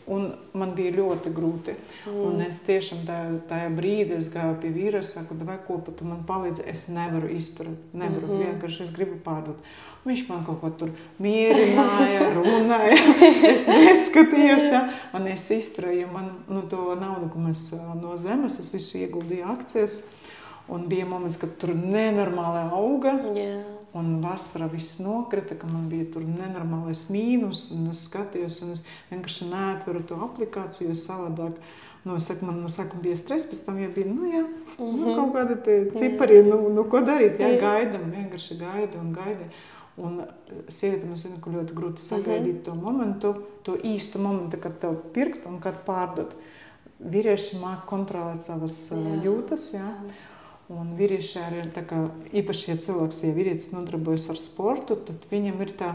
Un man bija ļoti grūti. Un es tiešām tajā brīdī es gāju pie vīra, saku, vai kopā tu man palīdzi, es nevaru izturēt. Nevaru, vienkārši es gribu pārdot. Un viņš man kaut ko tur mierināja, runāja. Es neskatījos, un es izturēju. Man to naudu, ko mēs no zemes, es visu ieguldīju akcijas. Un bija moments, kad tur nenormāli auga. Un vasarā viss nokrita, ka man bija tur nenormālais mīnus, un es skatījos, un es vienkārši neatveru to aplikāciju, jo savādāk, man no sākuma bija stress, pēc tam jau bija, kaut kādi tie cipari, ko darīt, gaidam, vienkārši gaida. Un sievietēm es zinu, ka ļoti grūti sagaidīt to momentu, to īstu momentu, kad tev pirkt un kad pārdot. Vīrieši māk kontrolēt savas jūtas, Un vīrieši arī ir tā kā, īpaši, ja cilvēks, ja vīrietis nodarbojas ar sportu, tad viņam ir tā,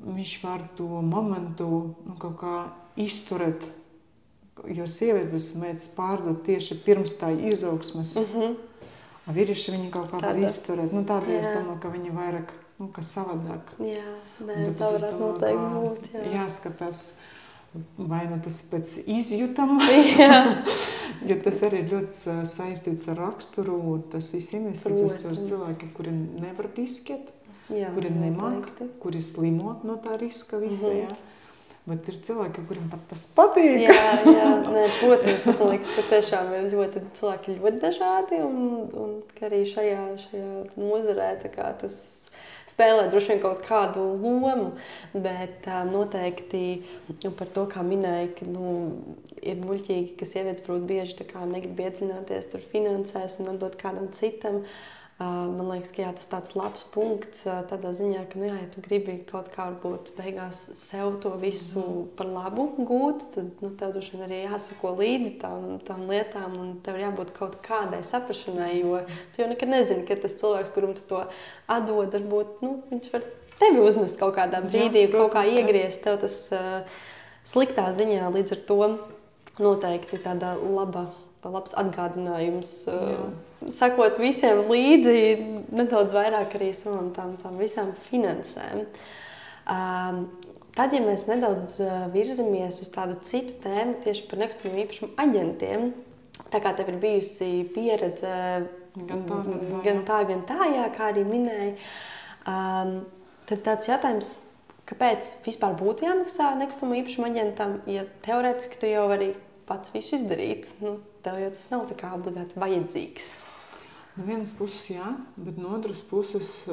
viņš var to momentu kaut kā izturēt, jo sievietes mēdz pārdot tieši pirms tā izaugsmes. Vīrieši viņi kaut kā var izturēt. Tādēļ es domāju, ka viņi vairāk, kā savādāk. Tā varētu noteikti būt. Jāskatās. Vai tas pēc izjutam, jo tas arī ļoti saistīts ar raksturu, tas viss investīcijas ar cilvēki, kuri nevar riskēt, kuri nemāk, kuri slimot no tā riska visa, Bet ir cilvēki, kuriem pat tas patīk. Protams, es liekas, ka tiešām ir cilvēki ļoti dažādi, un ka arī šajā nozarē tas spēlē droši vien kaut kādu lomu, bet noteikti par to, kā minēja, ka ir muļķīgi, ka sievietes prot bieži negrib iedziļināties tur finansēs un atdot kādam citam. Man liekas, ka tas tāds labs punkts tādā ziņā, ka, ja tu gribi kaut kā varbūt beigās sev to visu par labu gūt, tad tev droši vien arī jāsako līdzi tām lietām un tev jābūt kaut kādai saprašanai, jo tu jau nekad nezini, ka tas cilvēks, kuram tu to atdod, varbūt, viņš var tevi uzmest kaut kādā brīdī, kaut kā iegriezt tev tas sliktā ziņā, līdz ar to noteikti tāda labs atgādinājums, sakot visiem līdzi, nedaudz vairāk arī savam tām visām finansēm. Tad, ja mēs nedaudz virzamies uz tādu citu tēmu, tieši par nekustamo īpašumu aģentiem, tā kā tev ir bijusi pieredze gan tā, kā arī minēja, tad tāds jautājums, kāpēc vispār būtu jāmaksā nekustamo īpašumu aģentam, ja teorētiski tu jau vari pats visu izdarīt, tev jau tas nav tā kā obligāti vajadzīgs. No vienas puses jā, bet no otras puses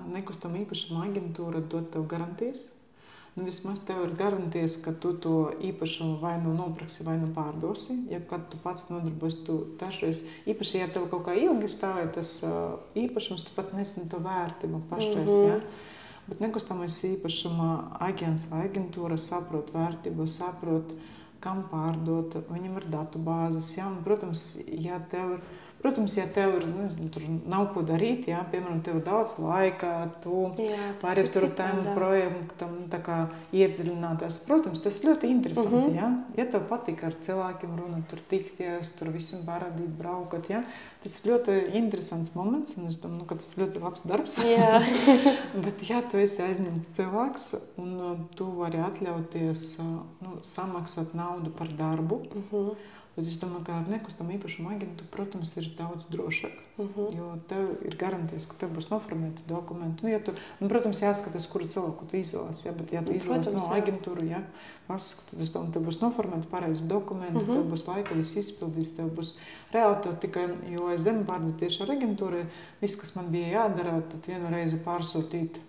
nekustamo īpašumu aģentūra dod tev garantijas. Vismaz tev ir garantijas, ka tu to īpašumu vai nopirksi, vai pārdosi. Ja kad tu pats nodarbojas, tu dažreiz, īpaši, ja tev kaut kā ilgi stāvēja tas īpašums, tu pat nezini to vērtību pašreiz, Bet nekustamais īpašuma aģents vai aģentūra saprot vērtību, saprot, kam pārdot, viņam ir datu bāzes, un, protams, ja tev ir, nezinu, tur nav ko darīt, piemēram, tev ir daudz laika, tu vari tur tām projektam tā kā iedziļināties. Protams, tas ļoti interesanti, Ja tev patīk ar cilvēkiem runāt, tur tikties, tur visam parādīt, braukat, tas ir ļoti interesants moments, un es domāju, ka tas ir ļoti labs darbs. Bet, ja tu esi aizņemts cilvēks, un tu vari atļauties samaksāt naudu par darbu, bet es domāju, ka ar nekustamo īpašumu aģentu, protams, ir daudz drošāk, jo tev ir garantijas, ka tev būs noformēti dokumenti. Protams, jāskatās, kuru cilvēku tu izvēlies, bet ja tu izvēlies no aģentūru, tad es domāju, tev būs noformēti pareizi dokumenti, tev būs laika viss izpildīts, tev būs reāli tikai, jo es zemu pārdu tieši ar aģentūru, viss, kas man bija jādara, tad vienu reizi pārsūtīt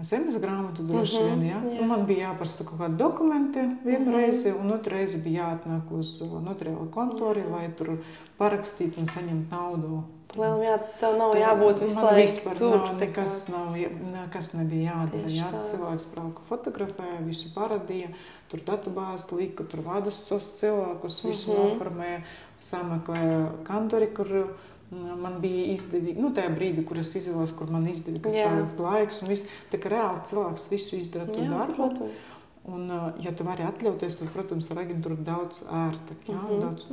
zemes grāmatu droši vien, ja? jā. Man bija jāparasta kaut kādi dokumenti vienu reizi, un otru reizi bija jāatnāk uz notariālo kontori, lai tur parakstītu un saņemt naudu. Lielam, jā, tev nav jābūt visu laiku tur. Nekas nebija jādara. Tieši Jā, tā. cilvēks brauka fotografēja, visu paradīja, tur datubāzi lika, tur vadus tos cilvēkus, visu noformēja, sameklēja kantori, kur man bija izdevīgi, tajā brīdī, kur es izvēlos, kur man izdevīgs laiks un viss. Tā kā reāli cilvēks visu izdara to darbu. Protams. Un, ja tu vari atļauties, tad, protams, ar aģentūru daudz ērtāk, daudz,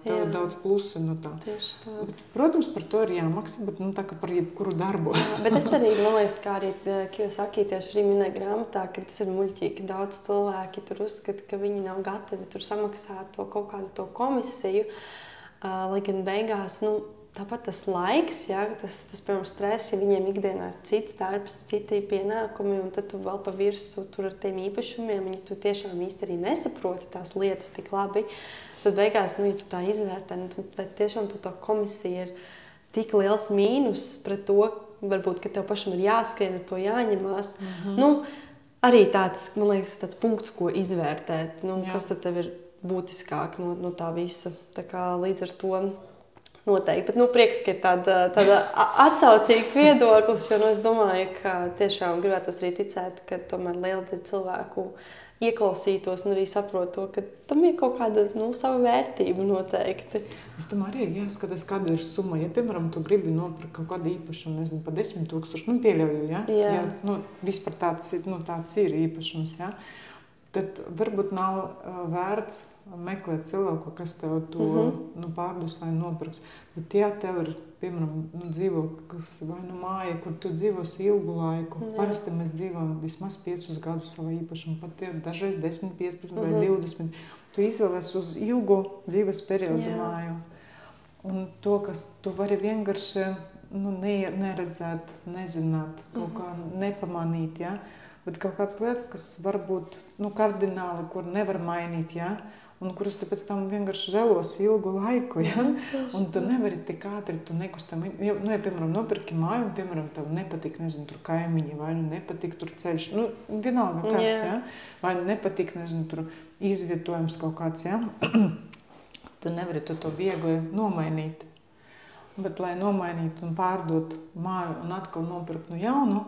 tev ir daudz plusi no tā. Tieši tā. Bet, protams, par to ir jāmaksā, bet tā kā par jebkuru darbu. Bet es arī, man liekas, kā arī Kiyosaki tieši arī minēja grāmatā, ka tas ir muļķīgi, ka daudz cilvēki tur uzskata, ka viņi nav gatavi tur samaksāt to kaut kādu to komisiju, lai gan beigās, tāpat tas laiks, tas piemēram, stress, ja viņiem ikdienā ir cits darbs, citi pienākumi, un tad tu vēl pa virsu tur ar tiem īpašumiem, ja tu tiešām īsti arī nesaproti tās lietas tik labi, tad beigās, ja tu tā izvērtē, bet tiešām tā komisija ir tik liels mīnus pret to, varbūt, ka tev pašam ir jāskrien, ar to jāņemās. Arī tāds, man liekas, tāds punkts, ko izvērtēt, kas tad tev ir būtiskāk no tā visa. Tā kā līdz ar to noteikti, bet prieks, ka ir tāda atsaucīgs viedoklis, jo es domāju, ka tiešām gribētos arī ticēt, ka tomēr liela daļa cilvēku ieklausītos un arī saprot to, ka tam ir kaut kāda sava vērtība noteikti. Es domāju, arī jāskatās, kāda ir summa. Ja, piemēram, tu gribi nopirkt kaut kādu īpašumu, nezinu, pa 10 000, pieļauju, ja? Jā. Ja, vispār tāds ir īpašums, ja? Tad varbūt nav vērts meklēt cilvēku, kas tev to pārdos vai nopirks. Bet ja tev ir, piemēram, dzīvokli, kas vai māja, kur tu dzīvosi ilgu laiku, parasti mēs dzīvojam vismaz 5 gadus savā īpašumu, pat dažreiz 10, 15 vai 20. Tu izvēlies uz ilgu dzīves periodu māju. Un to, kas tu vari vienkārši neredzēt, nezināt, kaut kā nepamanīt, ja? Bet kaut kādas lietas, kas var būt kardināli, kur nevar mainīt, ja? Un kurus tu pēc tam vienkārši žēlos ilgu laiku, ja? Un tu nevari tik ātri, tu nekustam. Ja, piemēram, nopirki māju, un, piemēram, tev nepatīk, nezinu, tur kaimiņi, vai nepatīk tur ceļš, vienalga kas, ja? Vai nepatīk, nezinu, tur izvietojums kaut kāds, ja? Tu nevari to viegli nomainīt. Bet, lai nomainītu un pārdot māju un atkal nopirkt jaunu,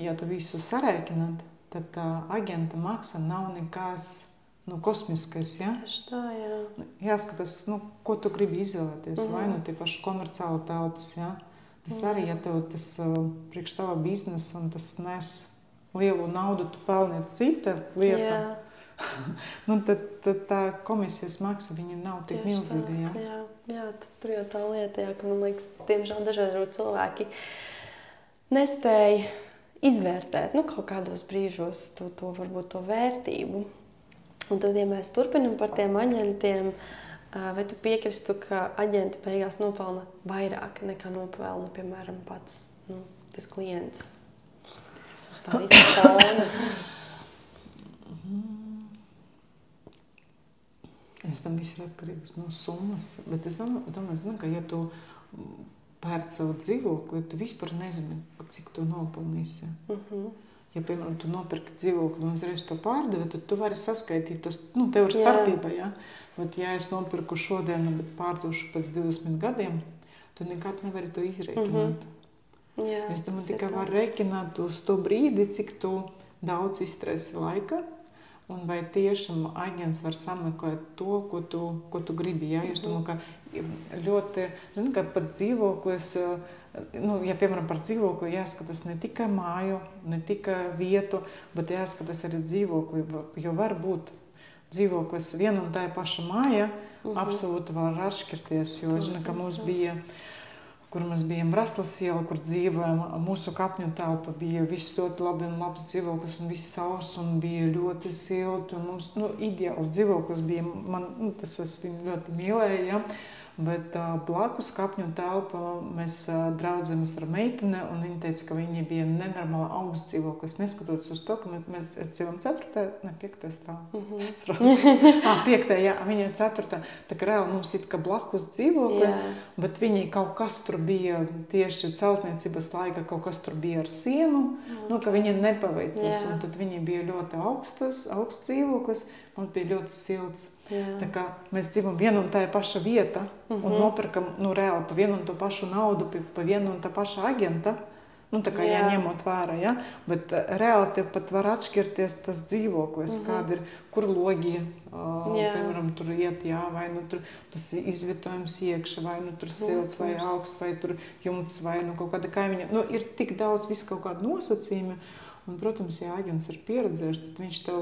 ja tu visu sarēķināt, tad tā aģenta maksa nav nekas kosmiskais, ja? Tā, jā. Jāskatās, ko tu gribi izvēlēties, vai tie paši komerciāli telpas, ja? Tas arī, ja tev tas priekš tava biznesa un tas nes lielu naudu, tu pelni cita lieta, tad tā komisijas maksa, viņa nav tik milzīga, ja? Jā, tur jau tā lieta, ka man liekas, tiemžēl dažreiz cilvēki nespēja izvērtēt, kaut kādos brīžos to varbūt to vērtību. Un tad, ja mēs turpinam par tiem aģentiem, vai tu piekristu, ka aģenti beigās nopelna vairāk nekā nopelna, piemēram, pats tas klients? Uz tā visa fona. Es domāju, viss ir atkarīgs no summas, bet es domāju, ka ja tu pērc savu dzīvokli, tu vispār nezini, cik tu nopelnīsi. Ja, piemēram, tu nopirki dzīvokli un uzreiz to pārdevi, tad tu vari saskaitīt tos, tev ir starpība, ja? Bet ja es nopirku šodien, bet pārdošu pēc 20 gadiem, tu nekad nevari to izrēķināt. Es domāju, tikai var rēķināt uz to brīdi, cik tu daudz izstresi laika, un vai tiešām aģents var sameklēt to, ko tu gribi, ja? Es domāju, ka ļoti, ka pat dzīvoklis, ja, piemēram, par dzīvokli jāskatās ne tikai māju, ne tikai vietu, bet jāskatās arī dzīvokli, jo var būt dzīvoklis viena un tā paša māja, absolūti var atšķirties, jo es zinu, ka mums bija, kur mēs bijām Raslas iela, kur dzīvojam, mūsu kapņu telpa bija viss ļoti labi un labs dzīvoklis un viss sauss un bija ļoti silti un mums, ideāls dzīvoklis bija, tas es viņu ļoti mīlēju, ja? Bet blakus kapņu telpa mēs draudzamies ar meiteni, un viņa teica, ka viņa bija nenormāli augsts dzīvoklis, neskatoties uz to, ka mēs dzīvojam 4. ne 5. stāvā. 5. jā, viņa ir 4. Tā kā reāli mums ir kā blakus dzīvokli, bet viņi kaut kas tur bija tieši celtniecības laika, kaut kas tur bija ar sienu, nu, ka viņa nepaveicies, un tad viņi bija ļoti augsts dzīvoklis, mums bija ļoti silts. Tā kā mēs dzīvojam vienu un tā paša vieta un nopirkam, nu, reāli pa vienu un to pašu naudu, pa vienu un tā paša agenta, nu, tā kā jāņemot vērā, ja? Bet reāli tev pat var atšķirties tas dzīvoklis, kāda ir, kur logi, piemēram, tur iet, vai nu tur tas izvietojums iekšā, vai nu tur silts, vai augsts, vai tur jumts, vai nu kaut kāda kaimiņa. Nu, ir tik daudz visu kaut kādu nosacījumi. Un, protams, ja agents ir pieredzējuši, tad viņš tev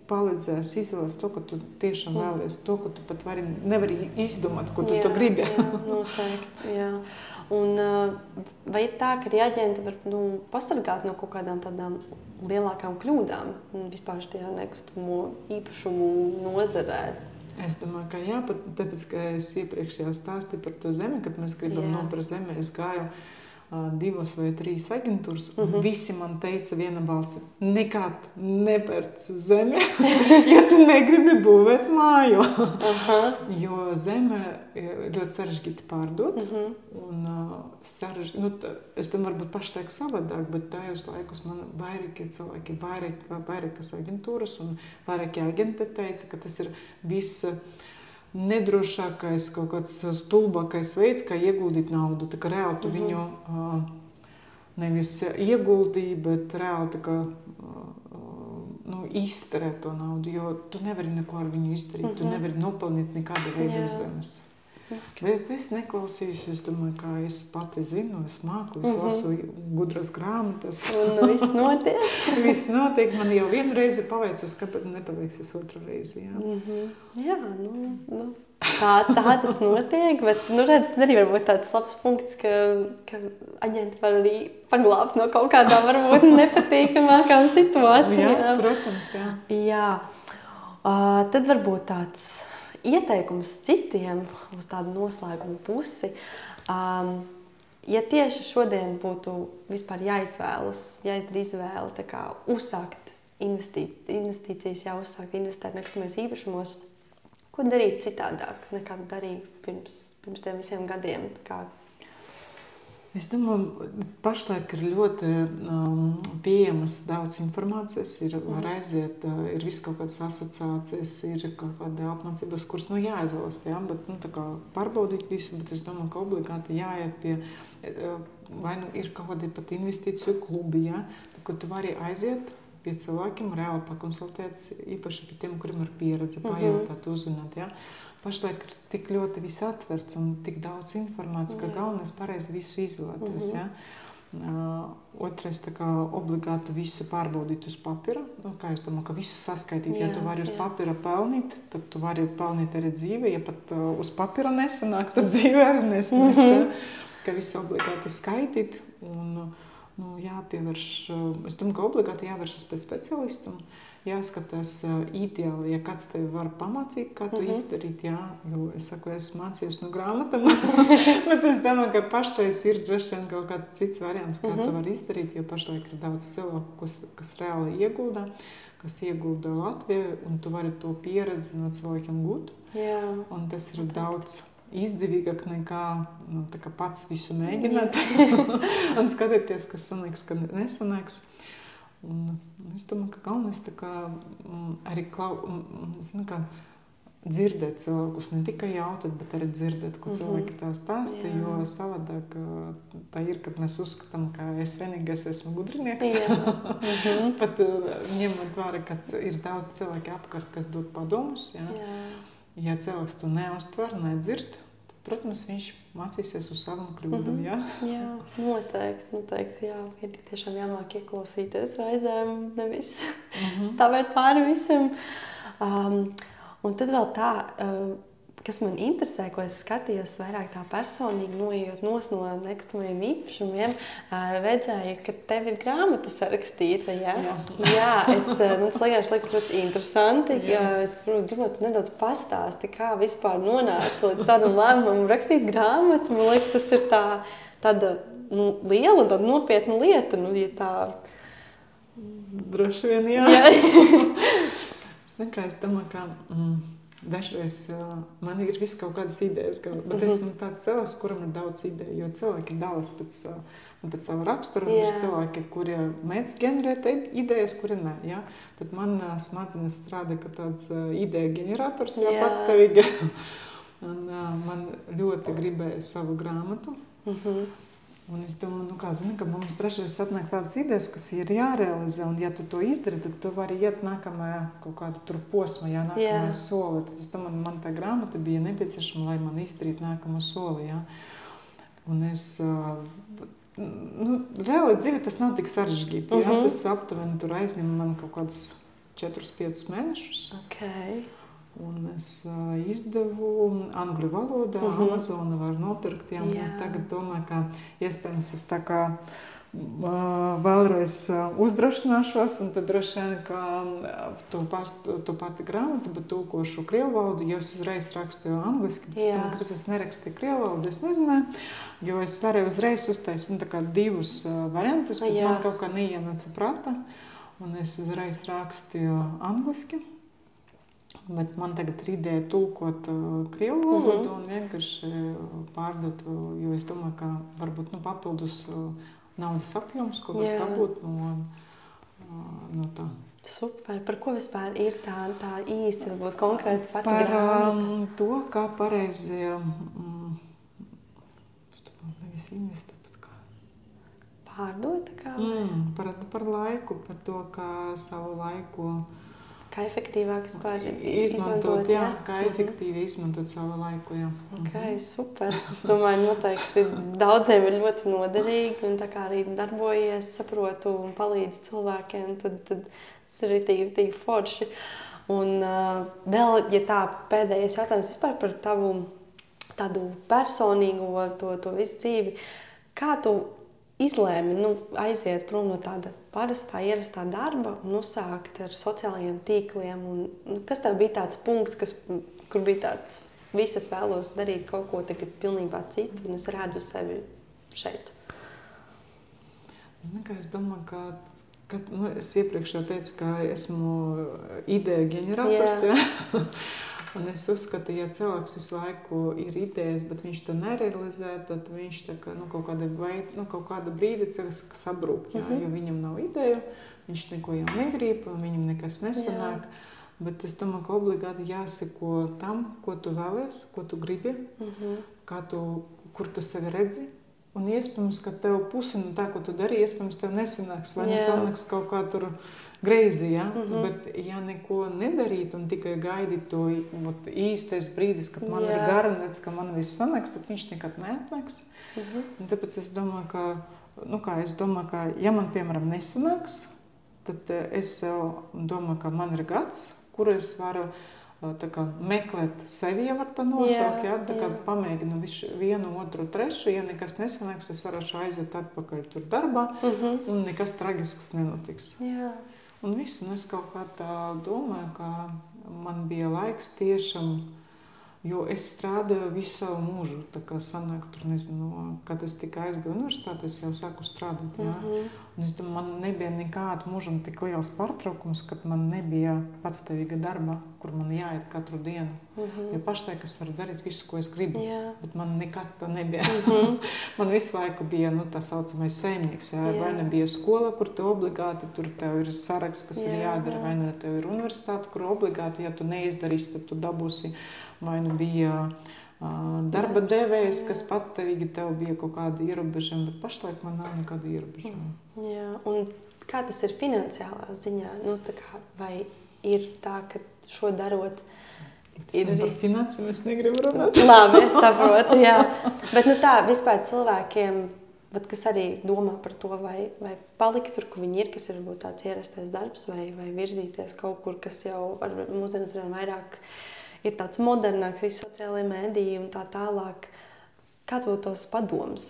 palīdzēs izvēlēties to, ka tu tiešām vēlies, to, ka tu pat nevari izdomāt, ko tu gribi. Jā, noteikti, jā. Un vai ir tā, ka arī aģenti var pasargāt no kaut kādām tādām lielākām kļūdām vispār tajā nekustamo īpašumu nozarē? Es domāju, ka jā, pat tāpēc, ka es iepriekšējā stāstīju par to zemi, kad mēs gribam nopirkt zemi, es gāju 2 vai 3 aģentūras, un visi man teica viena balsi, nekad nepērc zemi, ja tu negribi būvēt māju. Jo zeme ļoti sarežģīti pārdot, un es domāju, varbūt pašlaik savādāk, bet tajos laikos man vairākie cilvēki, vairākas aģentūras un vairākie aģenti teica, ka tas ir viss nedrošākais, kaut kāds stulbākais veids, kā ieguldīt naudu. Tā kā reāli tu viņu nevis ieguldīji, bet reāli tā kā izterē to naudu, jo tu nevari neko ar viņu izdarīt, tu nevari nopelnīt nekāda veida uz zemes. Bet es neklausīšu, es domāju, kā es pati zinu, es māku, es lasu gudras grāmatas. Un viss notiek. Viss notiek, man jau vienu reizi paveicas, kāpēc nepaveiksies otru reizi. Jā, tā tas notiek, bet, redz, tad arī varbūt tāds labs punkts, ka aģenti var arī paglābt no kaut kādām varbūt nepatīkamākām situācijām. Jā, protams, jā. Jā, tad varbūt tāds ieteikums citiem uz tādu noslēgumu pusi. Ja tieši šodien būtu vispār jāizdara izvēle tā kā uzsākt investīcijas, uzsākt investēt nekustamajos īpašumos, ko darīt citādāk nekā tu darīji pirms tiem visiem gadiem? Es domāju, pašlaik ir ļoti pieejamas daudz informācijas, var aiziet, ir viss kaut kādas asociācijas, ir kaut kāda apmācības kurs, jāizvēlas, bet tā kā pārbaudīt visu, bet es domāju, ka obligāti jāiet pie, vai ir kaut kādi pat investīciju klubi, tā kā tu vari aiziet pie cilvēkiem, reāli pakonsultēt, īpaši pie tiem, kuriem ir pieredze, pajautāt, uzzināt, Pašlaik ir tik ļoti viss atverts un tik daudz informācijas, ka galvenais pareizi visu izvēlēties. Otrais, tā kā obligāti visu pārbaudīt uz papira. Kā es domāju, ka visu saskaitīt. Ja tu vari uz papira pelnīt, tad tu vari pelnīt arī dzīve. Ja pat uz papira nesanāk, tad dzīve arī nesanāks. Ka visu obligāti skaitīt un jāpievērš. Es domāju, ka obligāti jāvēršas pēc specialistam. Jāskatās ideāli, ja kāds tevi var pamācīt, kā to izdarīt, jo es saku, es mācījos no grāmatām, bet es domāju, ka pašreiz ir droši vien kaut kāds cits variants, kā to var izdarīt, jo pašlaik ir daudz cilvēku, kas reāli iegulda, kas iegulda Latvijā, un tu vari to pieredzi no cilvēkiem gūt, un tas ir daudz izdevīgāk nekā tā kā pats visu mēģināt un skatīties, kas sanāks, ka nesanāks. Un es domāju, ka galvenais arī dzirdēt cilvēkus, ne tikai jautāt, bet arī dzirdēt, ko cilvēki tev stāsta, jo savādāk tā ir, kad mēs uzskatām, ka es vienīgais esmu gudrinieks. Pat ņemot vērā, ka ir daudz cilvēki apkārt, kas dod padomus. Ja cilvēks to neuztver, nedzird, protams, viņš mācīsies uz savām kļūdām, Jā, noteikti, ir tiešām jāmāk ieklausīties reizēm, nevis stāvēt pāri visam. Un tad vēl tā, kas man interesē, ko es skatījos vairāk tā personīgi, noiejot no nekustamajiem īpašumiem, redzēju, ka tev ir grāmata sarakstīta. Ja? Jā, tas liekas ļoti interesanti. Es gribētu nedaudz pastāstīt, kā vispār nonāca līdz tādam lēmumam rakstīt grāmatu. Man liekas, tas ir tāda liela un tāda nopietna lieta. Ja tā... Droši vien, jā. Es domāju, ka... Dažreiz man ir viss kaut kādas idejas, bet esmu tāds cilvēks, kuram ir daudz ideju, jo cilvēki dalās pēc savu raksturu, un ir cilvēki, kuri mēdz ģenerēt idejas, kuri nē, ja? Tad man smadzenes strādā kā tāds ideja ģenerators, patstāvīgi. Un man ļoti gribēja savu grāmatu. Un es domāju, ka mums dažreiz atnāk tādas idejas, kas ir jārealizē, un ja tu to izdari, tad tu vari iet nākamajā kaut kāda tur posma, nākamajā soli. Tad es domāju, man tā grāmata bija nepieciešama, lai man izdarītu nākamo soli, ja. Un es, reāli dzīve tas nav tik sarežģīti, ja. Tas aptuveni tur aizņem man kaut kādus 4-5 mēnešus. Okay. Un es izdevu angļu valodā, Amazona var nopirkt, un es tagad domāju, ka iespējams es tā kā vēlreiz uzdrošināšos, un tad droši vien, ka to pati grāmatu, bet tulkošu krievu valodu, jo es uzreiz rakstīju angliski, bet kāpēc es nerakstīju krievu valodu, es nezināju, jo es varēju uzreiz uztaisīt divus variantus, bet man kaut kā neienāca prātā, un es uzreiz rakstīju angliski. Bet man tagad ir ideja tulkot krievu valodu un vienkārši pārdot, jo es domāju, ka varbūt papildus naudas apjoms, ko var dabūt no tā. Super. Par ko vispār ir tā īsi, varbūt konkrēti pati grāmata? Par to, kā pareizi nevis investēt, bet kā pārdot? Par laiku, par to, kā savu laiku kā efektīvāk izmantot, kā efektīvi izmantot savu laiku, Okay, super. Es domāju, noteikti daudziem ir ļoti noderīgi, un tā kā arī darbojies, saprotu un palīdz cilvēkiem, tad tas ir ritīgi forši. Un vēl, ja tā pēdējais jautājums vispār par tavu tādu personīgo to visu dzīvi, kā tu izlēmi aiziet prom no tāda parastā, ierastā darba un uzsākt ar sociālajiem tīkliem? Un kas tev bija tāds punkts, kur bija tāds, visas vēlos darīt kaut ko tagad pilnībā citu, un es redzu sevi šeit? Es domāju, ka es iepriekš jau teicu, ka esmu ideja ģenerators, Un es uzskatu, ja cilvēks visu laiku ir idejas, bet viņš to nerealizē, tad viņš kaut kāda brīdi sabrūk, jo viņam nav ideju, viņš neko jau negrib, viņam nekas nesanāk. Bet es domāju, ka obligāti jāseko tam, ko tu vēlies, ko tu gribi, kur tu sevi redzi. Un iespējams, ka tev pusi no tā, ko tu dari, iespējams tev nesanāks, vai nesanāks kaut kā tur greizi, Bet ja neko nedarīt un tikai gaidīt to īstais brīdis, kad man ir garnets, ka man viss sanāks, bet viņš nekad neatnāks. Un tāpēc es domāju, ka, ja man, piemēram, nesanāks, tad es domāju, ka man ir gads, kur es varu meklēt sevi, ja var tā nosaukt, pamēģinu vienu, otru, trešu, ja nekas nesanāks, es varēšu aiziet atpakaļ tur darbā, un nekas traģisks nenotiks. Un viss, un es kaut kā tā domāju, ka man bija laiks tiešām, jo es strādāju visu savu mūžu, tā kā sanāk tur, nezinu, kad es tikai aizgāju universitātē, es jau sāku strādāt, Un es domāju, man nebija nekāda mūžam tik liels pārtraukums, kad man nebija patstāvīga darba, kur man jāiet katru dienu. Jo pašlaik es varu darīt visu, ko es gribu, bet man nekad tā nebija. Man visu laiku bija, tā saucamais saimnieks, vai nebija skola, kur tu obligāti, tur tev ir saraksts, kas ir jādara, vai ne tev ir universitāte, kur obligāti, ja tu neizdarīsi, tad tu dabūsi, vai nu bija darba devējs, kas patstāvīgi tev bija kaut kādi ierobežojumi, bet pašlaik man nav nekāda ierobežojuma. Un kā tas ir finansiālā ziņā? Vai ir tā, ka šo darot ir par finansēm es negribu runāt? Labi, es saprotu, Bet tā vispār cilvēkiem, kas arī domā par to, vai palikt tur, kur viņi ir, kas ir varbūt tāds ierastais darbs, vai virzīties kaut kur, kas jau mūsdienas vien vairāk ir tāds modernāks, visi sociālai mēdīji un tā tālāk. Kāds būtu tos padoms,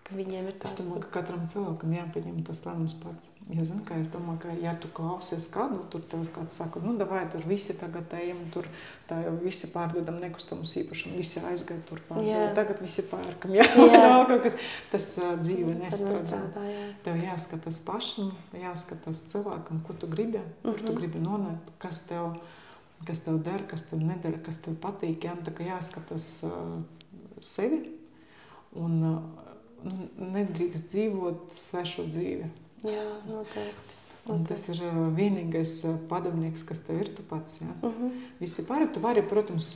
ka viņiem ir Es tāds? domāju, ka katram cilvēkam jāpieņem tas lēmums pats. Jo, zini, kā es domāju, ka ja tu klausies kādu, tur tev kāds saka, nu, davai, tur visi tagad ejam, tur tā jau visi pārdodam nekustamus īpašumu, visi aizgāja tur pārdod, tagad visi pērkam, jā. Kaut kas, tas dzīve nestrādā. Tev jāskatās pašam, jāskatās cilvēkam, ko tu gribi, kur tu gribi nonākt, kas tev der, kas tev nedara, kas tev patīk, jā, tā kā jāskatās sevi un nedrīkst dzīvot svešu dzīvi. Jā, noteikti. Un tas ir vienīgais padomnieks, kas tev ir tu pats. Ja? Visi pārējie tu vari, protams,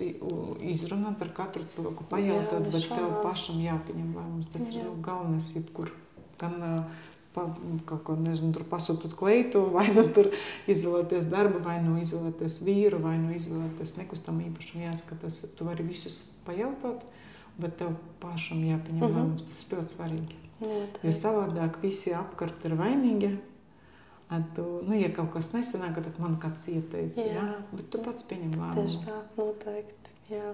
izrunāt ar katru cilvēku, pajautāt, bet tev pašam jāpieņem lēmums. Tas ir galvenais jebkur. Gan kaut ko, nezinu, tur pasūtot kleitu, vai nu tur izvēlēties darbu, vai nu izvēlēties vīru, vai nu izvēlēties nekustamību īpašumu, jāskatās. Tu vari visus pajautāt, bet tev pašam jāpieņem lēmums. Tas ir ļoti svarīgi. Jo savādāk visi apkārt ir vainīgi. Ja kaut kas nesanāk, tad man kāds ieteica. Jā. Bet tu pats pieņem lēmumu. Tieši tā, noteikti. Jā.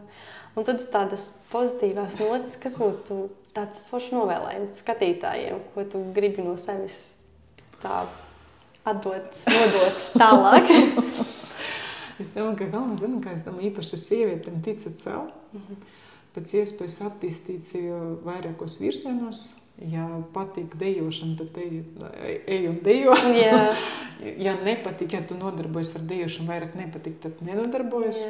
Un tad tādas pozitīvās notis, kas būtu tāds foršs novēlējums skatītājiem, ko tu gribi no sevis tā nodot tālāk? Es domāju, ka galvenais, es domāju, īpaši sievietem ticat sev. Pēc iespējas attīstīt sevi vairākos virzienos. Ja patīk dejošana, tad ej un dejo. Ja nepatīk, ja tu nodarbojas ar dejošanu, vairāk nepatīk, tad nenodarbojas.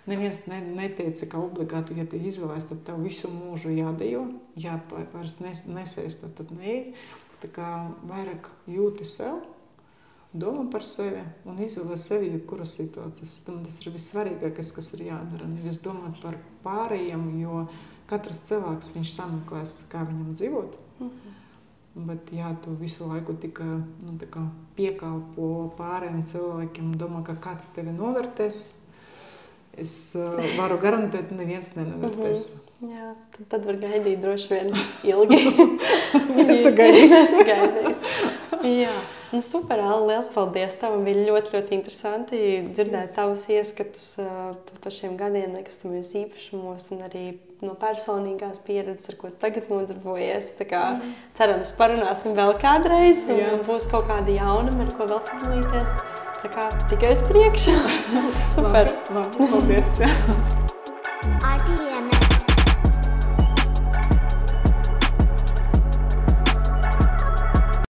Neviens neteica, ka obligāti, ja te izvēlēs, tad tev visu mūžu jādejo. Ja vairs nesēst, tad neej. Tā kā vairāk jūti sev, domā par sevi un izvēlē sevi jebkuras situācijas. Tas ir vissvarīgākais, kas ir jādara. Nevis domāt par pārējiem, jo katrs cilvēks viņš sameklēs, kā viņam dzīvot. Bet ja tu visu laiku tikai piekalpo pārējiem cilvēkiem un domā, ka kāds tevi novērtēs, es varu garantēt, neviens nenovērtēs. Jā, tad var gaidīt droši vien ilgi. Nesagaidīs. Jā, nu super, Alli, liels paldies. Tev bija ļoti, ļoti interesanti dzirdēt tavus ieskatus par šiem gadiem nekustamies īpašumos un arī no personīgās pieredzes, ar ko tu tagad nodarbojies. Tā kā cerams, parunāsim vēl kādreiz un būs kaut kādi jaunumi, ar ko vēl padalīties. Tā kā tikai uz priekšu. Super. Labi, paldies.